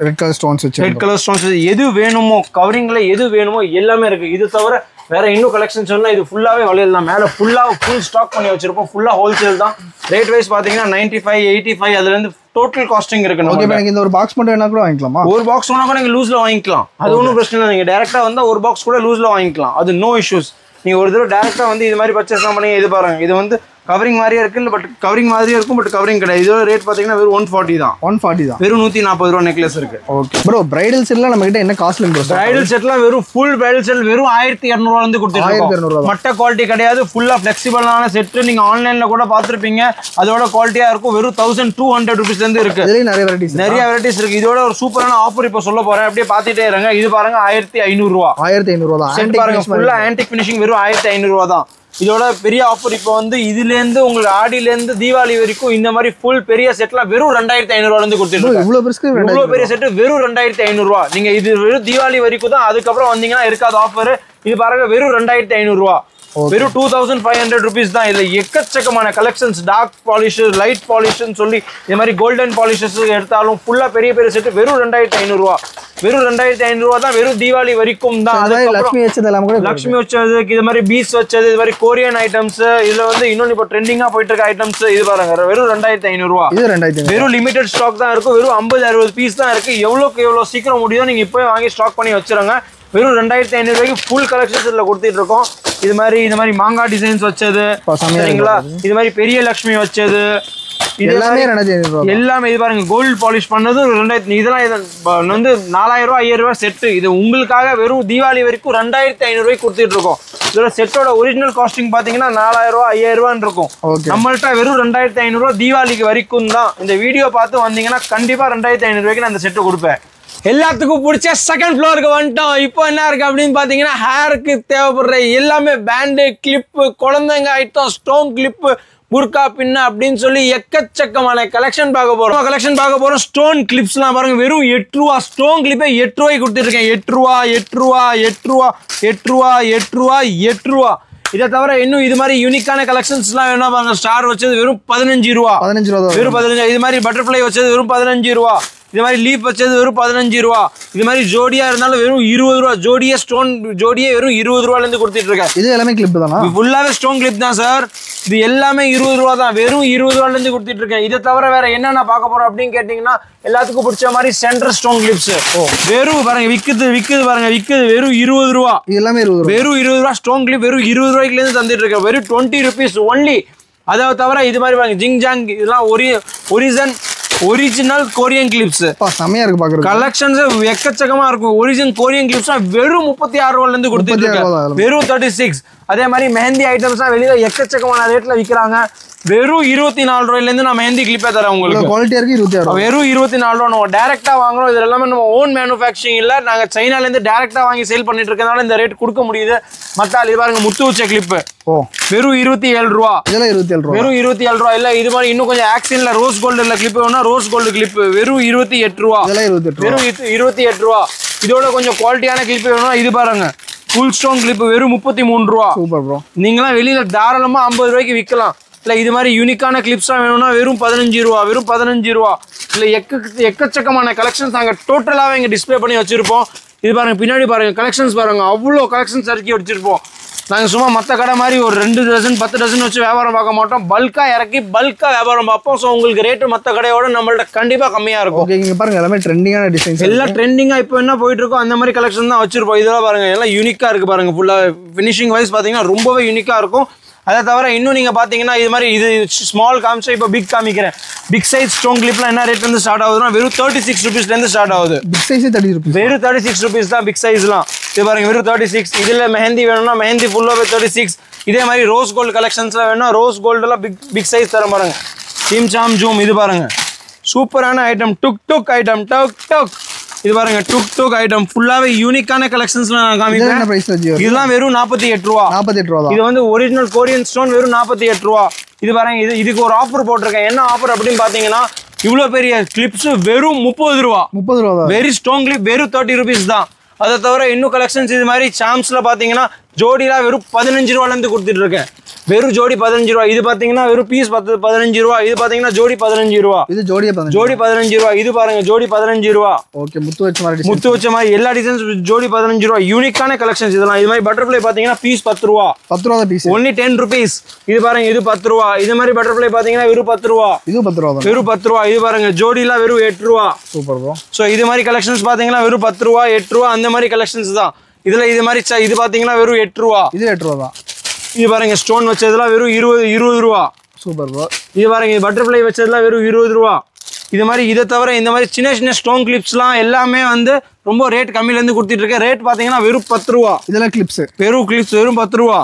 ரெட் கலர் ஸ்டோன்ஸ் வச்சு, ரெட் கலர் ஸ்டோன்ஸ் எது வேணுமோ கவரிங்ல எது வேணுமோ எல்லாமே இருக்கு. இது தவிர வேற இன்னும் கலெக்ஷன்ஸ் சொன்னா இது ஃபுல்லாவே வளையல் தான். மேல ஃபுல் ஸ்டாக் பண்ணி வச்சிருப்போம். ஃபுல்லா ஹோல்சேல் தான். ரேட் வைஸ் பாத்தீங்கன்னா 95 85 அதுல இருந்து டோட்டல் காஸ்டிங் இருக்கு. ஓகே, எனக்கு இந்த ஒரு பாக்ஸ் மட்டும் வேணா கூட வாங்கிக்கலாமா? ஒரு பாக்ஸ் வேணா கூட நீங்க லூஸ்ல வாங்கிக்கலாம். அது ஒன்றும் பிரச்சனை இல்லை. நீங்க டைரக்டா வந்தா ஒரு பாக்ஸ் கூட லூஸ்ல வாங்கிக்கலாம். அது நோ இஷ்யூஸ். நீங்க ஒரு தடவை டைரக்டா வந்து இது மாதிரி பர்ச்சேஸ் பண்ணி இது பாருங்க. இது வந்து கவரிங் மாதிரியே இருக்கு, பட் கவரிங் மாதிரியே இருக்கும், பட் கவரிங் கிடையாது. இதோட ரேட் பாத்தீங்கன்னா வெறும் 140 தான். 140 தான். வெறும் 140 ரூபா நெக்லஸ் இருக்கு. ஓகே ப்ரோ, பிரைடல் செட்லாம் நம்ம கிட்ட என்ன காஸ்ட்ல இருக்கு? பிரைடல் செட்லாம் வெறும் ஃபுல் பிரைடல் செட் வெறும் 1200 ரூபாயில இருந்து கொடுத்துருக்கோம். 1200 மட்ட குவாலிட்டி கிடையாது, ஃபுல்லா ஃபிளெக்சிபிளான செட். நீங்க ஆன்லைன்ல கூட பாத்துருப்பீங்க. அதோட குவாலிட்டியா இருக்கும். வெறும் 1200 ரூபீஸ்ல இருந்து இருக்கு. இதுல நிறைய வெரைட்டிஸ் இருக்கு. இதோட ஒரு சூப்பரான ஆஃபர் இப்ப சொல்ல போறேன். அப்படியே பாத்துட்டே இருங்க. இது பாருங்க 1500 ரூபா. 1500 ரூபா தான். செட் பாருங்க, ஃபுல்லா ஆன்டிக் ஃபினிஷிங் வெறும் 1500 ரூபா தான். இதோட பெரிய ஆஃபர் இப்போ வந்து இதுல இருந்து உங்களுக்கு ஆடியில இருந்து தீபாவளி வரைக்கும் இந்த மாதிரி ஃபுல் பெரிய செட்லாம் வெறும் 2500 ரூபாயில இருந்து கொடுத்துருக்கோம். இவ்வளவு பெரிய செட் வெறும் 2500 ரூபா. நீங்க இது வெறும் தீபாவளி வரைக்கும் தான். அதுக்கப்புறம் வந்தீங்கன்னா இருக்காது ஆஃபர். இது பாருங்க வெறும் 2500 ரூபா. வெறும் 2500 rupees தான். இதுல எக்கச்சக்கமான கலெக்ஷன்ஸ், டார்க் பாலிஷ், லைட் பாலிஷ்னு சொல்லி இது மாதிரி கோல்டன் பாலிஷஸ் எடுத்தாலும் ஃபுல்லா பெரிய பெரிய செட் வெறும் 2500 ரூபா. வெறும் 2500 ரூபா தான். வெறும் தீபாவளி வரைக்கும் தான். லட்சுமி வச்சது எல்லாம் கூட, லட்சுமி வச்சது, இது மாதிரி பீஸ் வச்சது, இது மாதிரி கொரியன் ஐட்டம்ஸ். இதுல வந்து இன்னொன்னு இப்போ ட்ரெண்டிங்கா போயிட்டு இருக்க ஐட்டம்ஸ். இது பாருங்க வெறும் 2500 ரூபா. வெறும் லிமிடெட் ஸ்டாக் தான் இருக்கும். வெறும் 50-60 பீஸ் தான் இருக்கு. எவ்வளவு சீக்கிரம் முடியும் நீங்க இப்போயே வாங்கி ஸ்டாக் பண்ணி வச்சிருங்க. வெறும் 2500 ரூபாய்க்கு ஃபுல் கலெக்ஷன்ஸ் இதுல கொடுத்துட்டு இருக்கோம். இது மாதிரி மாங்காய் டிசைன்ஸ் வச்சது, சரிங்களா? இது மாதிரி பெரிய லட்சுமி வச்சது, எல்லாமே இது பாருங்க கோல்டு பாலிஷ் பண்ணது 2000. இதெல்லாம் வந்து 4000 ரூபா 5000 ரூபா செட்டு. இது உங்களுக்காக வெறும் தீபாவளி வரைக்கும் 2500 ரூபாய்க்கு கொடுத்துட்டு இருக்கோம். இதோட செட்டோட ஒரிஜினல் காஸ்டிங் பாத்தீங்கன்னா 4000 ரூபா 5000 ரூபான்னு இருக்கும். நம்மள்ட்ட வெறும் 2500 ரூபா தீபாவளிக்கு வரைக்கும் தான். இந்த வீடியோ பார்த்து வந்தீங்கன்னா கண்டிப்பா 2500 ரூபாய்க்கு நான் இந்த செட்டு கொடுப்பேன். எல்லாத்துக்கும் பிடிச்ச செகண்ட் ஃப்ளோருக்கு வந்துட்டோம். இப்போ என்ன இருக்கு அப்படின்னு பாத்தீங்கன்னா ஹேருக்கு தேவைப்படுற எல்லாமே பேண்டு, கிளிப்பு, குழந்தைங்க ஐட்டம், ஸ்டோன் கிளிப்பு, புர்கா பின்ன அப்படின்னு சொல்லி எக்கச்சக்கமான கலெக்ஷன் பார்க்க போறோம். ஸ்டோன் கிளிப்ஸ்லாம் பாருங்க வெறும் 8 ரூபா. ஸ்டோன் கிளிப்பே 8 ரூபாய்க்கு கொடுத்துருக்கேன். 8 ரூபா 8 ரூபா 8 ரூபா 8 ரூபா 8 ரூபா 8 ரூபா. இதை தவிர இன்னும் இது மாதிரி யூனிக்கான கலெக்ஷன்ஸ்லாம் வேணா பாருங்க. ஸ்டார் வச்சது வெறும் 15 ரூபா. வெறும் 15. இது மாதிரி பட்டர்ஃப்ளை வச்சது வெறும் 15 ரூபா. இது மாதிரி லீப் வச்சது வெறும் 15 ரூபா. இது மாதிரி ஜோடியா இருந்தாலும் வெறும் 20 ரூபா. ஜோடியே ஸ்டோன் ஜோடியே வெறும் 20 ரூபாயில இருந்து கொடுத்துட்டு இருக்கேன். இது எல்லாமே கிளிப் தானா? ஃபுல்லாவே ஸ்டோன் கிளிப் தான் சார். இது எல்லாமே 20 ரூபா தான். வெறும் 20 ரூபாயில இருந்து கொடுத்துட்டு இருக்கேன். இதை தவிர வேற என்னென்ன பார்க்க போறோம் அப்படின்னு கேட்டீங்கன்னா எல்லாத்துக்கும் பிடிச்ச மாதிரி சென்டர் ஸ்டோன் கிளிப்ஸ் வெறும் பாருங்க விக்குது பாருங்க வெறும் 20 ரூபா. எல்லாமே வெறும் 20 ரூபா. ஸ்டோன் கிளிப் வெறும் 20 ரூபாய்க்குல இருந்து தந்துட்டு இருக்கேன். வெறும் 20 rupees ஒன்லி. அதை தவிர இது மாதிரி பாருங்க ஜிங் ஜாங், இதெல்லாம் ஒரிஜினல் கொரியன் கிளிப்ஸ் செமையா இருக்கு பாக்குறது. கலெக்ஷன்ஸ் எக்கச்சக்கமா இருக்கும். ஒரிஜினல் கொரியன் கிளிப்ஸ் வெறும் 36 ரூபாயில இருந்து கொடுத்துட்டு இருக்காங்க. வெறும் 36. அதே மாதிரி மெஹந்தி ஐட்டம்ஸ் வெளியில எக்கச்சக்கமான ரேட்ல விற்கிறாங்க. வெறும் 24 ரூபாயில இருந்து நான் மெஹந்தி கிளிப்பே தரேன் உங்களுக்கு. குவாலிட்டியா இருக்கு. 26 வெறும் 24 ரூபா. நம்ம டைரக்டா வாங்குறோம். இது எல்லாமே நம்ம ஓன் மேனுஃபேக்சரிங் இல்ல. நாங்க சைனால இருந்து டைரக்டா வாங்கி சேல் பண்ணிட்டு இருக்கனால இந்த ரேட் கொடுக்க முடியுது. மத்தாலி பாருங்க முத்து உச்ச கிளிப் வெறும் 27 ரூபா. வெறும் 27 ரூபா. இல்ல இது மாதிரி இன்னும் கொஞ்சம் ஆக்ஷன்ல ரோஸ் கோல்டுல கிளிப் வேணும்னா ரோஸ் கோல்டு கிளிப் வெறும் 28 ரூபா. வெறும் 28 ரூபா. இதோட கொஞ்சம் குவாலிட்டியான கிளிப் வேணும்னா இது பாருங்க ஃபுல் ஸ்டோன் கிளிப் வெறும் 33 ரூபா. Super bro. நீங்களாம் வெளியில தாராளமா 50 ரூபாய்க்கு விற்கலாம். இல்ல இது மாதிரி யூனிக்கான கிளிப்ஸா வேணும்னா வெறும் 15 ரூபா. வெறும் 15 ரூபா. இல்ல எக்கச்சக்கமான கலெக்ஷன்ஸ் நாங்க டோட்டலாவே இங்க டிஸ்பிளே பண்ணி வச்சிருப்போம். இது பாருங்க பின்னாடி பாருங்க கலெக்ஷன்ஸ் பாருங்க. அவ்வளோ கலெக்ஷன்ஸ் இறக்கி வச்சிருப்போம். நாங்கள் சும்மா மற்ற கடை மாதிரி ஒரு 2 டசன் 10 டசன் வச்சு வியாபாரம் பார்க்க மாட்டோம். பல்காக இறக்கி பல்காக வியாபாரம் பார்ப்போம். ஸோ உங்களுக்கு ரேட்டு மற்ற கடையோட நம்மள்ட்ட கண்டிப்பாக கம்மியாக இருக்கும். ஓகே, இங்கே பாருங்க எல்லாமே ட்ரெண்டிங்கான டிசைன்ஸ். எல்லாம் ட்ரெண்டிங்காக இப்போ என்ன போயிட்டு இருக்கோ அந்த மாதிரி கலெக்ஷன் தான் வச்சிருப்போம். இதெல்லாம் பாருங்க எல்லாம் யூனிக்காக இருக்குது பாருங்க. ஃபுல்லாக ஃபினிஷிங் வைஸ் பார்த்தீங்கன்னா ரொம்பவே யூனிக்காக இருக்கும். அதை தவிர இன்னும் நீங்கள் பார்த்தீங்கன்னா இது மாதிரி இது ஸ்மால் காமிச்சா இப்போ பிக் காமிக்கிறேன். பிக் சைஸ் ஸ்டோன் கிளிப்லாம் என்ன ரேட்லேருந்து ஸ்டார்ட் ஆகுதுன்னா வெறும் 36 rupeesலேருந்து ஸ்டார்ட் ஆகுது. பிக் சைஸே 30 rupees. வெறும் 36 rupees தான் பிக் சைஸ்லாம். இது பாருங்க வெறும் 36. இதில் மெஹந்தி வேணும்னா மெஹந்தி ஃபுல்லாகவே 36. இதே மாதிரி ரோஸ் கோல்டு கலெக்ஷன்ஸ்லாம் வேணும்னா ரோஸ் கோல்டெல்லாம் பிக் சைஸ் தர பாருங்க. டீம் சாம் ஜூம் இது பாருங்க சூப்பரான ஐட்டம். டுக் ஐட்டம் டுக் இது பாருங்க டுக் ஐட்டம் ஃபுல்லாவே யூனிக்கான கலெக்ஷன்ஸ்ல நான் காமிக்கிறேன். இதெல்லாம் வெறும் 48 ரூபா. 48 ரூபா. இது வந்து ஒரிஜினல் கொரியன் ஸ்டோன் வெறும் 48 ரூபா. இது பாருங்க இதுக்கு ஒரு ஆஃபர் போட்டிருக்கேன். என்ன ஆஃபர் அப்படின்னு பாத்தீங்கன்னா இவ்வளவு பெரிய கிளிப்ஸ் வெறும் 30 ரூபா. 30 ரூபா. வெரி ஸ்டோன் கிளிப் வெறும் 30 rupees தான். அதை தவிர இன்னும் கலெக்ஷன்ஸ் இது மாதிரி சாம்ஸ்ல பாத்தீங்கன்னா ஜோடிலாம் வெறும் 15 ரூபாலேருந்து கொடுத்துட்டு இருக்கேன். வெறும் ஜோடி 15 ரூபா. இது பாத்தீங்கன்னா வெறும் பீஸ் 15 ரூபா. இது பாத்தீங்கன்னா ஜோடி 15 ரூபா. இது ஜோடி 15 ரூபா. இது பாருங்க ஜோடி 15 ரூபா. ஓகே, முத்து வச்ச மாதிரி எல்லா டிசைன்ஸ் ஜோடி 15 ரூபா. யூனிக்கான கலெக்ஷன்ஸ் இதெல்லாம். இது மாதிரி பட்டர்ஃப்ளை பாத்தீங்கன்னா பீஸ் 10 ரூபா. 10 ரூபா பீஸ். Only 10 rupees. இது பாருங்க இது 10 ரூபா. இது மாதிரி பட்டர்ஃப்ளை பாத்தீங்கன்னா வெறும் 10 ரூபா. இது 10 ரூபா. வெறும் 10 ரூபா. இது பாருங்க ஜோடிலாம் வெறும் 8 ரூபா. Super bro. சோ இது மாதிரி கலெக்ஷன்ஸ் பாத்தீங்கன்னா வெறும் 10 ரூபா 8 ரூபா அந்த மாதிரி கலெக்ஷன்ஸ் தான். இதுல இது மாதிரி இது பாத்தீங்கன்னா வெறும் 8 ரூபா. இது 8 ரூபா தான். இது பாருங்க ஸ்டோன் வச்சதுலாம் வெறும் 20 ரூபா. Super bro. இது பாருங்க பட்டர்ஃப்ளை வச்சதுலாம் வெறும் 20 ரூபா. இது மாதிரி இதை தவிர இந்த மாதிரி சின்ன சின்ன ஸ்டோன் கிளிப்ஸ்லாம் எல்லாமே வந்து ரொம்ப ரேட் கம்மியிலேருந்து கொடுத்துட்டு இருக்கேன். ரேட் பார்த்தீங்கன்னா வெறும் 10 ரூபா. இதெல்லாம் கிளிப்ஸ் வெறும் கிளிப்ஸ் வெறும் 10 ரூபா.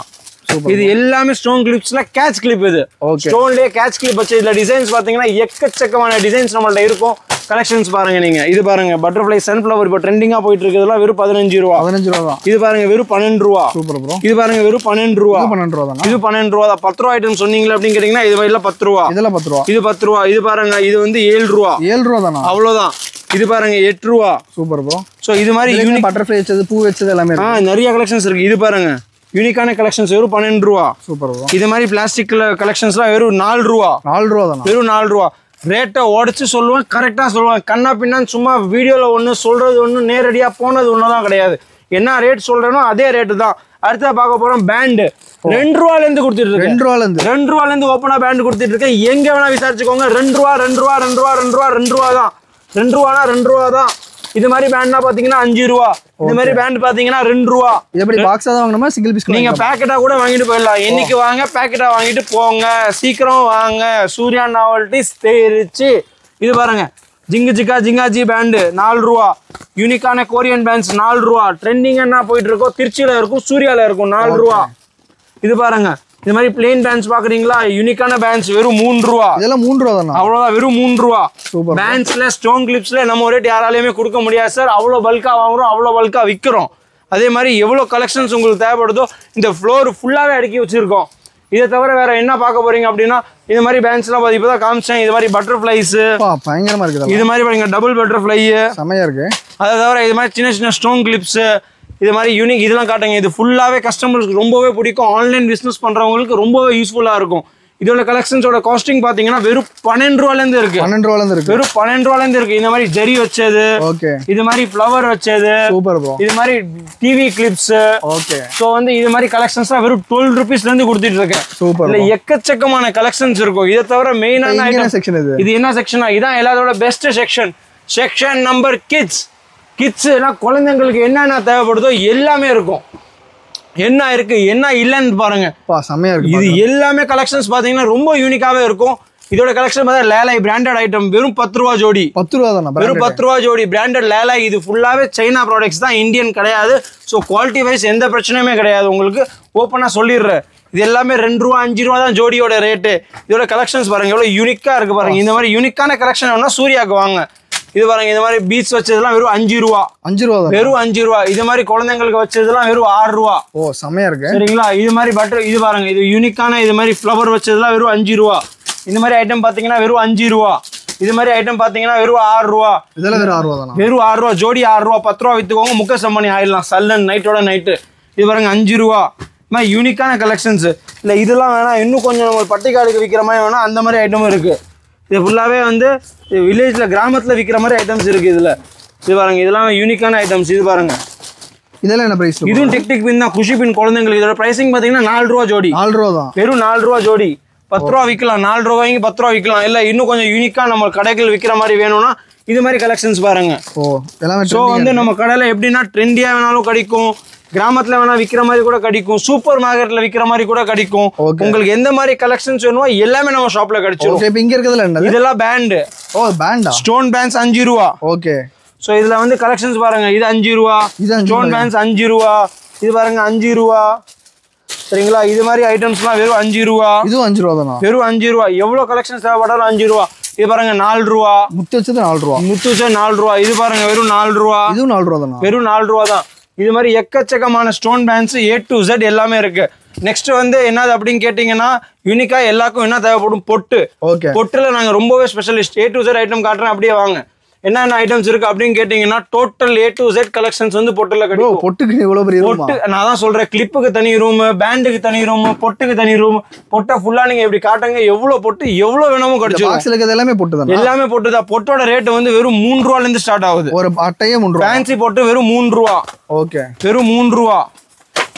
இது எல்லாமே ஸ்டோன் கிளிப்ஸ்ல கேட்ச் கிளிப். இது ஸ்டோன்லயே கேட்ச் கிளிப் வச்சு இதுல டிசைன்ஸ் பாத்தீங்கன்னா எக்கச்சக்கமான டிசைன்ஸ் நம்மள்ட்ட இருக்கும். கலெக்ஷன்ஸ் பாருங்க நீங்க. இது பாருங்க பட்டர்ஃப்ளை சன்ஃப்ளவர் இப்போ ட்ரெண்டிங்கா போயிட்டு இருக்கிறதுலாம் வெறும் 15 ரூபா. 15 ரூபா தான். இது பாருங்க வெறும் 12 ரூபா. Super bro. இது பாருங்க வெறும் 12 ரூபா. 12 ரூபா தான். இது 12 ரூபா தான். 10 ரூபா ஐட்டம் சொன்னீங்களா அப்படின்னு கேட்டீங்கன்னா இது மாதிரிலாம் 10 ரூபா. இதெல்லாம் 10 ரூபா. இது 10 ரூபா. இது பாருங்க இது வந்து 7 ரூபா. 7 ரூபா தானா? அவ்வளவுதான். இது பாருங்க 8 ரூபா. Super bro. சோ இது மாதிரி யூனிக் பட்டர்ஃப்ளை வச்சது பூ வச்சது எல்லாமே நிறைய கலெக்ஷன்ஸ் இருக்கு. இது பாருங்க யூனிக்கான கலெக்ஷன்ஸ் வெறும் 12 ரூபா. Super bro. இது மாதிரி பிளாஸ்டிக் கலெக்ஷன்ஸ்லாம் வெறும் 4 ரூபா. 4 ரூபா தான். வெறும் 4 ரூபா. ரேட்டை உடச்சு சொல்லுவேன், கரெக்டாக சொல்லுவேன். கண்ணா பின்னான்னு சும்மா வீடியோவில் ஒன்று சொல்கிறது ஒன்று நேரடியாக போனது ஒன்று தான் கிடையாது. என்ன ரேட் சொல்கிறேனோ அதே ரேட்டு தான். அடுத்த பார்க்க போகிறோம் பேண்டு. 2 ரூபாலேருந்து கொடுத்துட்டு இருக்கேன். 2 ரூபாலேருந்து ஓப்பனாக பேண்டு கொடுத்துட்டு இருக்கேன். எங்கே வேணால் விசாரிச்சுக்கோங்க. 2 ரூபா 2 ரூபா 2 ரூபா 2 ரூபா 2 ரூபா தான். 2 ரூபானா 2 ரூபா தான். இது மாதிரி பேண்ட்னா பாத்தீங்கன்னா 5 ரூபா. இந்த மாதிரி பேண்ட் பாத்தீங்கன்னா 2 ரூபா. எப்படி பாக்ஸா தான் வாங்கணுமா சிங்கிள் பீஸ்? நீங்க பேக்கெட்டா கூட வாங்கிட்டு போயிடலாம். என்னைக்கு வாங்க பேக்கெட்டா வாங்கிட்டு போங்க. சீக்கிரம் வாங்க. சூர்யா நாவல்டிஸ் திருச்சி. இது பாருங்க ஜிங்கு ஜிக்கா ஜிங்காஜி பேண்டு 4 ரூபா. யூனிக்கான கொரியன் பேண்ட்ஸ் 4 ரூபா. ட்ரெண்டிங் என்ன போயிட்டு இருக்கோ திருச்சியில இருக்கும் சூர்யால இருக்கும் 4 ரூபா. இது பாருங்க இந்த மாதிரி பிளேன் பேண்ட்ஸ் பாக்குறீங்களா? யூனிக்கான பேண்ட்ஸ் வெறும் 3 ரூபா. இதெல்லாம் 3 ரூபா தானா? அவ்வளவுதான். வெறும் 3 ரூபா. பேண்ட்ஸ்ல ஸ்டோன் கிளிப்ஸ்ல நம்ம ரேட் யாராலையுமே கொடுக்க முடியாது சார். அவ்வளவு பல்கா வாங்குறோம், அவ்வளவு பல்கா விற்கிறோம். அதே மாதிரி எவ்வளவு கலெக்ஷன்ஸ் உங்களுக்கு தேவைப்படுதோ இந்த ஃப்ளோர் ஃபுல்லாவே அடுக்கி வச்சிருக்கோம். இதை தவிர வேற என்ன பார்க்க போறீங்க அப்படின்னா இது மாதிரி பேண்ட்ஸ்லாம் இப்பதான் காமிச்சேன். இது மாதிரி பட்டர்ஃப்ளைஸ் பயங்கரமா இருக்கு. இது மாதிரி பாருங்க டபுள் பட்டர்ஃப்ளை செமையா இருக்கு. அதை தவிர இது மாதிரி சின்ன சின்ன ஸ்டோன் கிளிப்ஸ் இது மாதிரி யூனிக் இதெல்லாம் காட்டுங்க. இது ஃபுல்லாவே கஸ்டமருக்கு ரொம்பவே பிடிக்கும். ஆன்லைன் பிசினஸ் பண்றவங்களுக்கு ரொம்பவே யூஸ்ஃபுல்லா இருக்கும். இதோட கலெக்ஷன்ஸோட காஸ்டிங் பாத்தீங்கன்னா வெறும் 12 ரூபாயில இருக்கு. 12 ரூபாயில இருக்கு. வெறும் 12 ரூபாயில இருக்கு. இந்த மாதிரி ஜெரி வச்சது, ஓகே, இது மாதிரி ஃப்ளவர் வச்சது, சூப்பர் ப்ரோ, இது மாதிரி டிவி கிளிப்ஸ், ஓகே. சோ வந்து இது மாதிரி கலெக்ஷன்ஸ்லாம் வெறும் 12 ரூபீஸ்ல இருந்து கொடுத்துட்டு இருக்கேன். சூப்பர். இல்ல எக்கச்சக்கமான கலெக்ஷன்ஸ் இருக்கும். இதை தவிர மெயினான ஐட்டம் செக்ஷன் இது என்ன செக்ஷனா? இதான் எல்லாரோட best section. Section number kids. கிட்ஸ்னா குழந்தைங்களுக்கு என்னென்ன தேவைப்படுதோ எல்லாமே இருக்கும். என்ன இருக்கு என்ன இல்லன்னு பாருங்க. செமையா இருக்கு. இது எல்லாமே கலெக்ஷன்ஸ் பாத்தீங்கன்னா ரொம்ப யூனிக்காவே இருக்கும். இதோட கலெக்ஷன் பார்த்தா லேலை பிராண்டட் ஐட்டம் வெறும் 10 ரூபா ஜோடி. 10 ரூபா தானா? வெறும் 10 ரூபா ஜோடி பிராண்டட் லேலை. இது ஃபுல்லாவே சைனா ப்ராடக்ட்ஸ் தான், இந்தியன் கிடையாது. ஸோ குவாலிட்டி வைஸ் எந்த பிரச்சனையுமே கிடையாது. உங்களுக்கு ஓப்பனா சொல்லிடுறேன். இது எல்லாமே 2 ரூபா 5 ரூபா தான் ஜோடியோட ரேட்டு. இதோட கலெக்ஷன்ஸ் பாருங்க எவ்வளவு யூனிக்கா இருக்கு பாருங்க. இந்த மாதிரி யூனிக்கான கலெக்ஷன் வேணா சூர்யாவுக்கு வாங்க. இது பாருங்க இந்த மாதிரி பீட்ஸ் வச்சதெல்லாம் வெறும் 5 ரூபா. 5 ரூபா தான். வெறும் 5 ரூபா. இது மாதிரி குழந்தைங்களுக்கு வச்சதெல்லாம் வெறும் 6 ரூபா. ஓ செமையா இருக்கு. சரிங்களா? இது மாதிரி பட்டர் இது பாருங்க இது யூனிக்கான இது மாதிரி ஃப்ளவர் வச்சதெல்லாம் வெறும் 5 ரூபா. இந்த மாதிரி ஐட்டம் பாத்தீங்கன்னா வெறும் 5 ரூபா. இது மாதிரி ஐட்டம் பாத்தீங்கன்னா வெறும் 6 ரூபா. இதெல்லாம் வெறும் 6 ரூபா தான். வெறும் 6 ரூபா ஜோடி. 6 ரூபா 10 ரூபா வித்துக்கோங்க. முக்க சம்பளம் ஆயிடலாம் சல்லன் நைட்டோட நைட்டு. இது பாருங்க 5 ரூபா. மாதிரி யூனிக்கான கலெக்ஷன்ஸ். இல்லை இதெல்லாம் வேணா இன்னும் கொஞ்சம் நம்ம பட்டிக்காடுக்கு விற்கிற மாதிரி வேணா அந்த மாதிரி ஐட்டமும் இருக்கு. இது ஃபுல்லாகவே வந்து வில்லேஜில் கிராமத்தில் விற்கிற மாதிரி ஐட்டம்ஸ் இருக்குது. இதில் இது பாருங்கள் இதெல்லாம் யூனிக்கான ஐட்டம்ஸ். இது பாருங்கள் இதெல்லாம் என்ன பிரைஸ்? இதுவும் டிக் டிக் பின் தான், குஷி பின் குழந்தைங்களுக்கு. இதோட பிரைசிங் பாத்தீங்கன்னா 4 ரூபா ஜோடி. 4 ரூபா தான். வெறும் 4 ரூபா ஜோடி. 10 ரூபா விற்கலாம். 4 ரூபா வாங்கி 10 ரூபா விற்கலாம். இல்ல இன்னும் கொஞ்சம் யூனிக்கா நம்ம கடைகள் விற்கிற மாதிரி வேணும்னா இது மாதிரி கலெக்ஷன்ஸ் பாருங்க. ஸோ வந்து நம்ம கடையில எப்படின்னா ட்ரெண்டியா வேணாலும் கிடைக்கும், கிராமத்துல வேணா விற்கிற மாதிரி கூட கிடைக்கும், சூப்பர் மார்க்கெட்ல விற்கிற மாதிரி கூட கிடைக்கும். உங்களுக்கு எந்த மாதிரி கலெக்ஷன்ஸ் வேணுமோ எல்லாமே நம்ம ஷாப்ல கிடைச்சிடும். இப்போ இங்க இருக்கிறதுல என்ன? இதெல்லாம் பேண்ட். ஓ பேண்டா? ஸ்டோன் பேண்ட்ஸ் 5 ரூபா. ஓகே. ஸோ இதுல வந்து கலெக்ஷன்ஸ் பாருங்க. இது 5 ரூபா. ஸ்டோன் பேண்ட்ஸ் 5 ரூபா. இது பாருங்க 5 ரூபா. சரிங்களா? இது மாதிரி ஐட்டம்ஸ்லாம் வெறும் 5 ரூபா. இதுவும் 5 ரூபா தானா? வெறும் 5 ரூபா. எவ்வளவு கலெக்ஷன்ஸ் தேவைப்பட்டாலும் 5 ரூபா. இது பாருங்க 4 ரூபா. முத்து வச்சது 4 ரூபா. முத்து வச்சது 4 ரூபா. இது பாருங்க வெறும் 4 ரூபா. இதுவும் 4 ரூபா தானா? வெறும் 4 ரூபா தான். இது மாதிரி எக்கச்சக்கமான stone bands A to Z எல்லாமே இருக்கு. நெக்ஸ்ட் வந்து என்னது அப்படின்னு கேட்டீங்கன்னா யூனிக்கா எல்லாருக்கும் என்ன தேவைப்படும்? பொட்டு. ஓகே. பொட்டுல நாங்க ரொம்பவே specialist. A to Z item காட்டுறேன், அப்படியே வாங்க. என்னென்ன ஐட்டம்ஸ் இருக்கு அப்படின்னு கேட்டீங்கன்னா total A to Z collections வந்து பொட்டுல கிடைக்கும். பொட்டுக்கு இவ்வளவு பெரிய ரூம்? பொட்டு நான் தான் சொல்றேன், கிளிப்புக்கு தனி ரூம், பேண்டுக்கு தனி ரூம், பொட்டுக்கு தனி ரூம். பொட்டை ஃபுல்லா நீங்க இப்படி காட்டுங்க, எவ்வளவு பொட்டு எவ்வளவு வேணுமோ கிடைச்சிடும். பாக்ஸ்ல இருக்கிறது எல்லாமே பொட்டு தான். எல்லாமே பொட்டு தான். பொட்டோட ரேட் வந்து வெறும் 3 ரூபாயில இருந்து ஸ்டார்ட் ஆகுது. ஒரு அட்டையே 3 ரூபா. ஃபேன்சி பொட்டு வெறும் 3 ரூபா. ஓகே. வெறும் 3 ரூபா.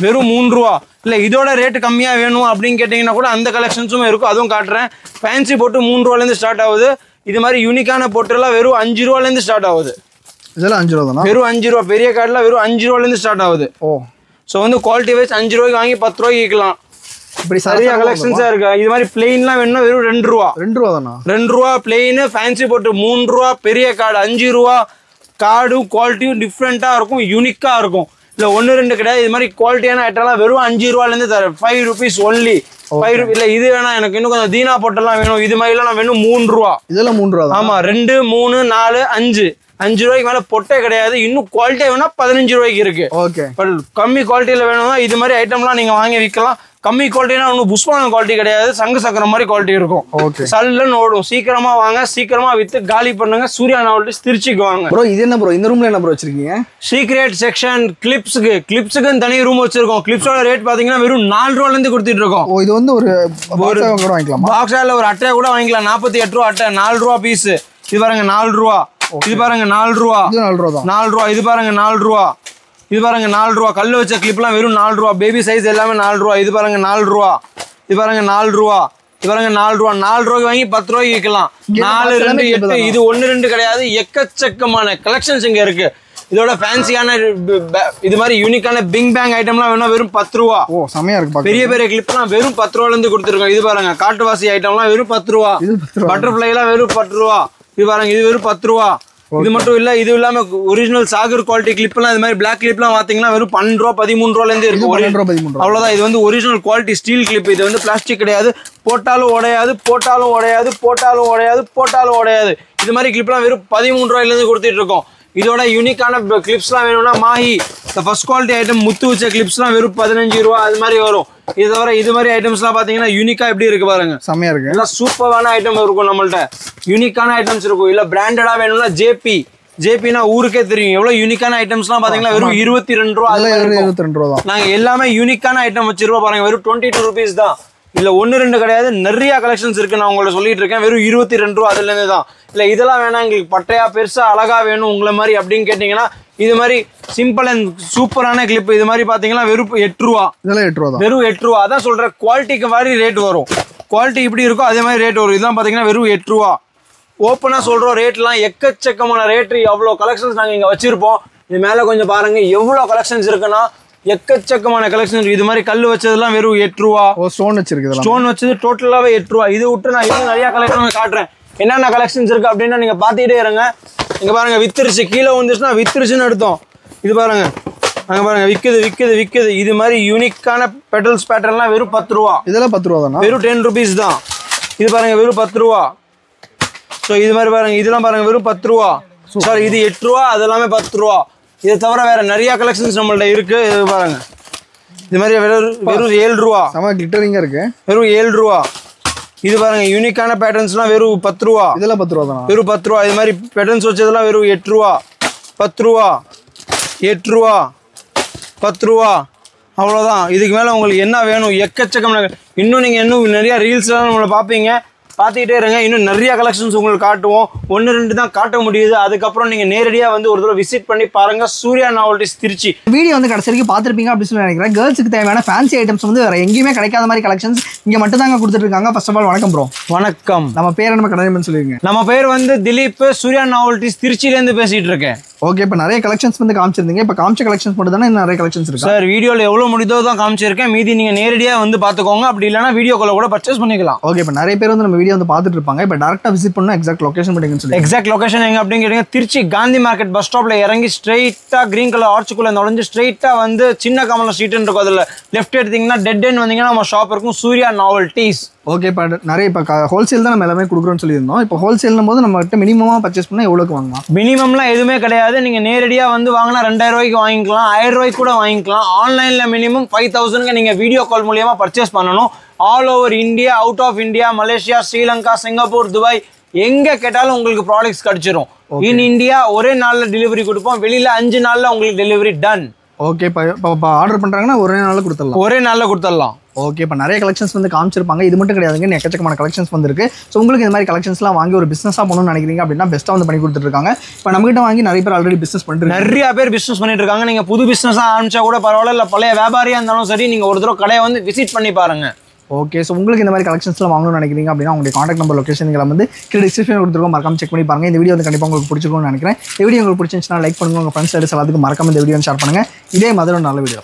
வெறும் 3 ரூபா. இல்ல இதோட ரேட் கம்மியா வேணும் அப்படின்னு கேட்டீங்கன்னா கூட அந்த கலெக்ஷன்ஸும் இருக்கும், அதுவும் காட்டுறேன். ஃபேன்சி பொட்டு 3 ரூபாயில இருந்து ஸ்டார்ட் ஆகுது. இது மாதிரி யூனிக்கான பொட்டுலாம் வெறும் 5 ரூபாயில இருந்து ஸ்டார்ட் ஆகுது. இதெல்லாம் 5 ரூபா தானா? வெறும் 5 ரூபா. பெரிய கார்டுல வெறும் 5 ரூபாயில இருந்து ஸ்டார்ட் ஆகுது. ஓ. சோ வந்து குவாலிட்டி வைஸ் 5 ரூபாய்க்கு வாங்கி 10 ரூபாய்க்கு விற்கலாம். இப்படி சரியா கலெக்ஷன்ஸா இருக்கு. இது மாதிரி பிளெயின்லாம் வேணும்னா வெறும் 2 ரூபா. 2 ரூபா தானா? 2 ரூபா பிளெயின். ஃபேன்சி பொட்டு 3 ரூபா. பெரிய கார்டு 5 ரூபா. கார்டும் குவாலிட்டியும் டிஃப்ரெண்டா இருக்கும், யூனிக்கா இருக்கும். இல்ல 1-2 கிடையாது. இது மாதிரி குவாலிட்டியான ஐட்டம்லாம் வெறும் 5 ரூபாயில இருந்து தர. 5 rupees ஒன்லி. 5 rupees. இல்ல இது வேணா எனக்கு இன்னும் கொஞ்சம் தீனா பொட்டெல்லாம் வேணும், இது மாதிரி எல்லாம் வேணும் 3 ரூபா. இதெல்லாம் 3 ரூபா தான். ஆமா. 2, 3, 4, 5 ரூபாய்க்கு மேல பொட்டே கிடையாது. இன்னும் குவாலிட்டியா வேணா 15 ரூபாய்க்கு இருக்கு. ஓகே. பட் கம்மி குவாலிட்டியில வேணும்னா இது மாதிரி ஐட்டம்லாம் நீங்க வாங்கி விற்கலாம். கம்மி குவாலிட்டினா ஒன்றும் புஷ்பான குவாலிட்டி கிடையாது, சங்கு சக்கரம் மாதிரி குவாலிட்டி இருக்கும். ஓகே. சல்லுன்னு ஓடும். சீக்கிரமா வாங்க, சீக்கிரமா வித்து காலி பண்ணுங்க. சூர்யா நாவல்ஸ் திருச்சிக்கு வாங்க. ப்ரோ இது என்ன ப்ரோ? இந்த ரூம்ல என்ன ப்ரோ வச்சிருக்கீங்க? Secret section. கிளிப்ஸுக்கு தனி ரூம் வச்சிருக்கோம். கிளிப்ஸோட ரேட் பாத்தீங்கன்னா வெறும் 4 ரூபாயில இருந்து கொடுத்துட்டு இருக்கோம். ஓ இது வந்து ஒரு பாக்ஸா கூட வாங்கிக்கலாம். பாக்ஸால ஒரு அட்டையா கூட வாங்கிக்கலாம். 48 ரூபா அட்டை, 4 ரூபா பீஸ். இது பாருங்க 4 ரூபா. இது பாருங்க 4 ரூபா. இது 4 ரூபா தான். 4 ரூபா. இது பாருங்க 4 ரூபா. இது பாருங்க 4 ரூபா. கல்லு வச்ச கிளிப்லாம் வெறும் 4 ரூபா. பேபி சைஸ் எல்லாமே 4 ரூபா. இது பாருங்க 4 ரூபா. இது பாருங்க 4 ரூபா. இது பாருங்க 4 ரூபா. 4 ரூபாய்க்கு வாங்கி 10 ரூபாய்க்கு விற்கலாம். 4, 2, 8. இது 1-2 கிடையாது, எக்கச்சக்கமான கலெக்ஷன்ஸ் இங்க இருக்கு. இதோட ஃபேன்சியான இது மாதிரி யூனிக்கான பிங் பேங் ஐட்டம்லாம் வேணும் வெறும் 10 ரூபா. ஓ செமையா இருக்கு. பெரிய பெரிய கிளிப்லாம் வெறும் 10 ரூபாயில இருந்து கொடுத்துருக்கோம். இது பாருங்க காட்டுவாசி ஐட்டம்லாம் வெறும் 10 ரூபா. பட்டர்ஃப்ளை எல்லாம் வெறும் 10 ரூபா. இது பாருங்க இது வெறும் 10 ரூபா. இது மட்டும் இல்ல, இது இல்லாம ஒரிஜினல் சாகர் குவாலிட்டி கிளிப் எல்லாம் இது மாதிரி பிளாக் கிளிப் எல்லாம் பாத்தீங்கன்னா வெறும் 12 ரூபா 13 ரூபாயில இருந்து இருக்கு. அவ்வளவுதான். இது வந்து ஒரிஜினல் குவாலிட்டி ஸ்டீல் கிளிப். இது வந்து பிளாஸ்டிக் கிடையாது. போட்டாலும் உடையாது, போட்டாலும் உடையாது, போட்டாலும் உடையாது, போட்டாலும் உடையாது. இது மாதிரி கிளிப் எல்லாம் வெறும் 13 ரூபாயில இருந்து கொடுத்துட்டு இருக்கோம். இதோட யூனிக்கான கிளிப்ஸ்லாம் வேணும்னா மாஹி ஃபர்ஸ்ட் குவாலிட்டி ஐட்டம் முத்து வச்ச கிளிப்ஸ்லாம் வெறும் 15 ரூபா அது மாதிரி வரும். இது தவிர இது மாதிரி ஐட்டம்ஸ்லாம் பாத்தீங்கன்னா யூனிக்கா எப்படி இருக்கு பாருங்க, செமையா இருக்கு. எல்லாம் சூப்பரான ஐட்டம் இருக்கும் நம்மள்ட்ட. யூனிக்கான ஐட்டம்ஸ் இருக்கும். இல்ல பிராண்டடா வேணும்னா ஜேபினா ஊருக்கே தெரியும் எவ்வளவு யூனிக்கான ஐட்டம்ஸ்லாம் பாத்தீங்கன்னா வெறும் 22 ரூபா. 22 ரூபா தான். நாங்க எல்லாமே யூனிக்கான ஐட்டம் வச்சிருப்போம் பாருங்க. வெறும் 22 rupees தான். இல்ல 1-2 கிடையாது, நிறைய கலெக்ஷன்ஸ் இருக்கு. நான் உங்களை சொல்லிட்டு இருக்கேன் வெறும் 22 ரூபா அதுல இருந்து தான். இல்ல இதெல்லாம் வேணாம் எங்களுக்கு பட்டையா பெருசா அழகா வேணும் உங்களை மாதிரி அப்படின்னு கேட்டீங்கன்னா இது மாதிரி சிம்பிள் அண்ட் சூப்பரான கிளிப் இது மாதிரி பாத்தீங்கன்னா வெறும் 8 ரூபா. இதெல்லாம் 8 ரூபா தான். வெறும் 8 ரூபா. அதான் சொல்றேன், குவாலிட்டிக்கு மாதிரி ரேட் வரும். குவாலிட்டி இப்படி இருக்கும் அதே மாதிரி ரேட் வரும். இதெல்லாம் பாத்தீங்கன்னா வெறும் 8 ரூபா. ஓப்பனா சொல்றோம், ரேட்லாம் எக்கச்சக்கமான ரேட். எவ்வளவு கலெக்ஷன்ஸ் நாங்க இங்க வச்சிருப்போம். இது மேல கொஞ்சம் பாருங்க எவ்வளவு கலெக்ஷன்ஸ் இருக்குன்னா எக்கச்சக்கமான கலெக்ஷன். இது மாதிரி கல் வச்சதெல்லாம் வெறும் 8 ரூபா. ஸ்டோன் வச்சிருக்கு. ஸ்டோன் வச்சது டோட்டலாவே 8 ரூபா. இது விட்டு நான் இன்னும் நிறைய கலெக்ஷன் காட்டுறேன். என்னென்ன கலெக்ஷன்ஸ் இருக்கு அப்படின்னா நீங்க பாத்துக்கிட்டே இருங்க. இங்க பாருங்க வித்துருச்சு, கீழே வந்துச்சுன்னா வித்துருச்சுன்னு அர்த்தம். இது பாருங்க அங்க பாருங்க விக்குது. இது மாதிரி யூனிக்கான பெட்டல்ஸ் பேட்டர்ன்லாம் வெறும் 10 ரூபா. இதெல்லாம் 10 ரூபா தானா? வெறும் 10 rupees தான். இது பாருங்க வெறும் 10 ரூபா. ஸோ இது மாதிரி பாருங்க இதெல்லாம் பாருங்க வெறும் 10 ரூபா. சார் இது 8 ரூபா, அது எல்லாமே 10 ரூபா. இது தவிர வேற நிறைய கலெக்ஷன்ஸ் நம்மள்ட்ட இருக்கு. இது பாருங்க இது மாதிரி வெறும் 7 ரூபா. செம கிளிட்டரிங்கா இருக்கு. வெறும் 7 ரூபா. இது பாருங்க யூனிக்கான பேட்டர்ன்ஸ்லாம் வெறும் 10 ரூபா. இதெல்லாம் 10 ரூபா தானா? வெறும் 10 ரூபா. இது மாதிரி பேட்டர்ன்ஸ் வச்சதெல்லாம் வெறும் 8 ரூபா. 10 ரூபா 8 ரூபா 10 ரூபா. அவ்வளோதான். இதுக்கு மேலே உங்களுக்கு என்ன வேணும் எக்கச்சக்கம். இன்னும் நீங்கள் இன்னும் நிறைய ரீல்ஸ்லாம் நம்மளை பார்ப்பீங்க. பார்த்துக்கிட்டே இருங்க. இன்னும் நிறைய கலெக்ஷன்ஸ் உங்களுக்கு காட்டுவோம். 1-2 தான் காட்ட முடியுது. அதுக்கப்புறம் நீங்கள் நேரடியாக வந்து ஒரு தடவை விசிட் பண்ணி பாருங்க. சூர்யா நாவல்டிஸ் திருச்சி. வீடியோ வந்து கடைசி வரைக்கும் பார்த்துருப்பீங்க அப்படின்னு சொல்லி நினைக்கிறேன். கேர்ள்ஸுக்கு தேவையான ஃபேன்சி ஐட்டம்ஸ் வந்து வேற எங்கேயுமே கிடைக்காத மாதிரி கலெக்ஷன்ஸ் இங்கே மட்டும் தாங்க கொடுத்துட்டு இருக்காங்க. ஃபர்ஸ்ட் ஆஃப் ஆல் வணக்கம் ப்ரோ. வணக்கம். நம்ம பேர் நம்ம கடை சொல்லிருங்க. நம்ம பேர் வந்து திலீப். சூர்யா நாவல்டிஸ் திருச்சியிலேருந்து பேசிட்டு இருக்கேன். ஓகே, இப்போ நிறைய கலெக்ஷன்ஸ் வந்து காமிச்சிருந்தீங்க. இப்போ காமிச்ச கலெக்ஷன்ஸ் மட்டும் தானே நிறைய கலெக்ஷன்ஸ் இருக்கு சார்? வீடியோவில் எவ்வளோ முடிதோ தான் காமிச்சிருக்கேன். மீதி நீங்கள் நேரடியாக வந்து பார்த்துக்கோங்க. அப்படி இல்லைனா வீடியோ கால் கூட பர்ச்சேஸ் பண்ணிக்கலாம். ஓகே, இப்போ நிறைய பேர் வந்து நம்ம வீடியோ வந்து பார்த்துட்டு இருப்பாங்க. இப்போ டேரக்டாக விசிட் பண்ணணும். எக்ஸாக்ட் லொகேஷன் மட்டும் சொல்லி. எக்ஸாக்ட் லொகேஷன் எங்க அப்படின்னு கேட்டீங்க, திருச்சி காந்தி மார்க்கெட் பஸ் ஸ்டாப்ல இறங்கி ஸ்ட்ரெயிட்டாக கிரீன் கலர் ஆர்ச்சுக்குள்ள நுழைஞ்சு ஸ்ட்ரெயிட்டாக வந்து சின்ன கமலம் ஸ்ட்ரீட்னு இருக்கும். அதில் லெஃப்ட் எடுத்தீங்கன்னா டெட் எண்ட் வந்தீங்கன்னா நம்ம ஷாப் இருக்கும், சூர்யா நாவல்டிஸ். ஓகே, இப்போ நிறைய இப்போ ஹோல்சேல் தான் நம்ம எல்லாமே கொடுக்குறோம்னு சொல்லியிருந்தோம். இப்போ ஹோல்சேல்னும் போது நம்ம கிட்ட மினிமமாக பர்ச்சேஸ் பண்ணால் எவ்வளோக்கு வாங்கலாம்? மினிமம்லாம் எதுவுமே கிடையாது. நீங்கள் நேரடியாக வந்து வாங்கினா 2000 ரூபாய்க்கு வாங்கிக்கலாம், 1000 ரூபாய்க்கு கூட வாங்கிக்கலாம். ஆன்லைனில் மினிமம் 5000க்கு நீங்கள் வீடியோ கால் மூலியமாக பர்ச்சேஸ் பண்ணணும். All over India, out of India, Malaysia, Sri Lanka, Singapore, Dubai எங்கே கேட்டாலும் உங்களுக்கு ப்ராடக்ட்ஸ் கிடச்சிரும். இன் இந்தியா ஒரே நாளில் டெலிவரி கொடுப்போம். வெளியில் 5 நாளில் உங்களுக்கு டெலிவரி டன். ஓகே, இப்போ ஆர்டர் பண்ணுறாங்கன்னா ஒரே நாளில் கொடுத்துடலாம். ஒரே நாளில் கொடுத்துடலாம். ஓகே, இப்போ நிறைய கலெக்ஷன்ஸ் வந்து காமிச்சிருப்பாங்க. இது மட்டும் கிடையாதுங்க, எக்கச்சக்கமான கலெக்ஷன்ஸ் வந்துருக்கு. ஸோ உங்களுக்கு இந்த மாதிரி கலெக்ஷன்ஸ்லாம் வாங்கி ஒரு பிஸ்னஸாக பண்ணணும்னு நினைக்கிறீங்க அப்படின்னா பெஸ்ட்டாக வந்து பண்ணி கொடுத்துருக்காங்க. இப்போ நம்மகிட்ட வாங்கி நிறைய பேர் ஆல்ரெடி பிஸ்னஸ் பண்ணிட்டு நிறைய பேர் பிஸ்னஸ் பண்ணிட்டு இருக்காங்க. நீங்கள் புது பிஸ்னஸாக ஆரம்பிச்சா கூட பரவாயில்ல, இல்லை பழைய வியாபாரியாக இருந்தாலும் சரி, நீங்கள் ஒரு தடவை கடையை வந்து விசிட் பண்ணி பாருங்க. ஓகே, ஸோ உங்களுக்கு இந்த மாதிரி கலெக்ஷன்ஸ்லாம் வாங்கணும்னு நினைக்கிறீங்க அப்படின்னா உங்களுடைய காண்டாக்ட் நம்பர் லொகேஷன் வந்து கீழே டிஸ்கிரிப்ஷன் கொடுத்துருக்கோம். மறக்காம செக் பண்ணி பாருங்க. இந்த வீடியோ வந்து கண்டிப்பாக உங்களுக்கு பிடிச்சிருக்கும்னு நினைக்கிறேன். இந்த வீடியோ உங்களுக்கு பிடிச்சிருந்துச்சுன்னா லைக் பண்ணுங்க. உங்கள் ஃப்ரெண்ட்ஸ் எல்லாத்துக்கும் மறக்காம இந்த வீடியோ ஷேர் பண்ணுங்க. இதே மாதிரி ஒரு நல்ல வீடியோ.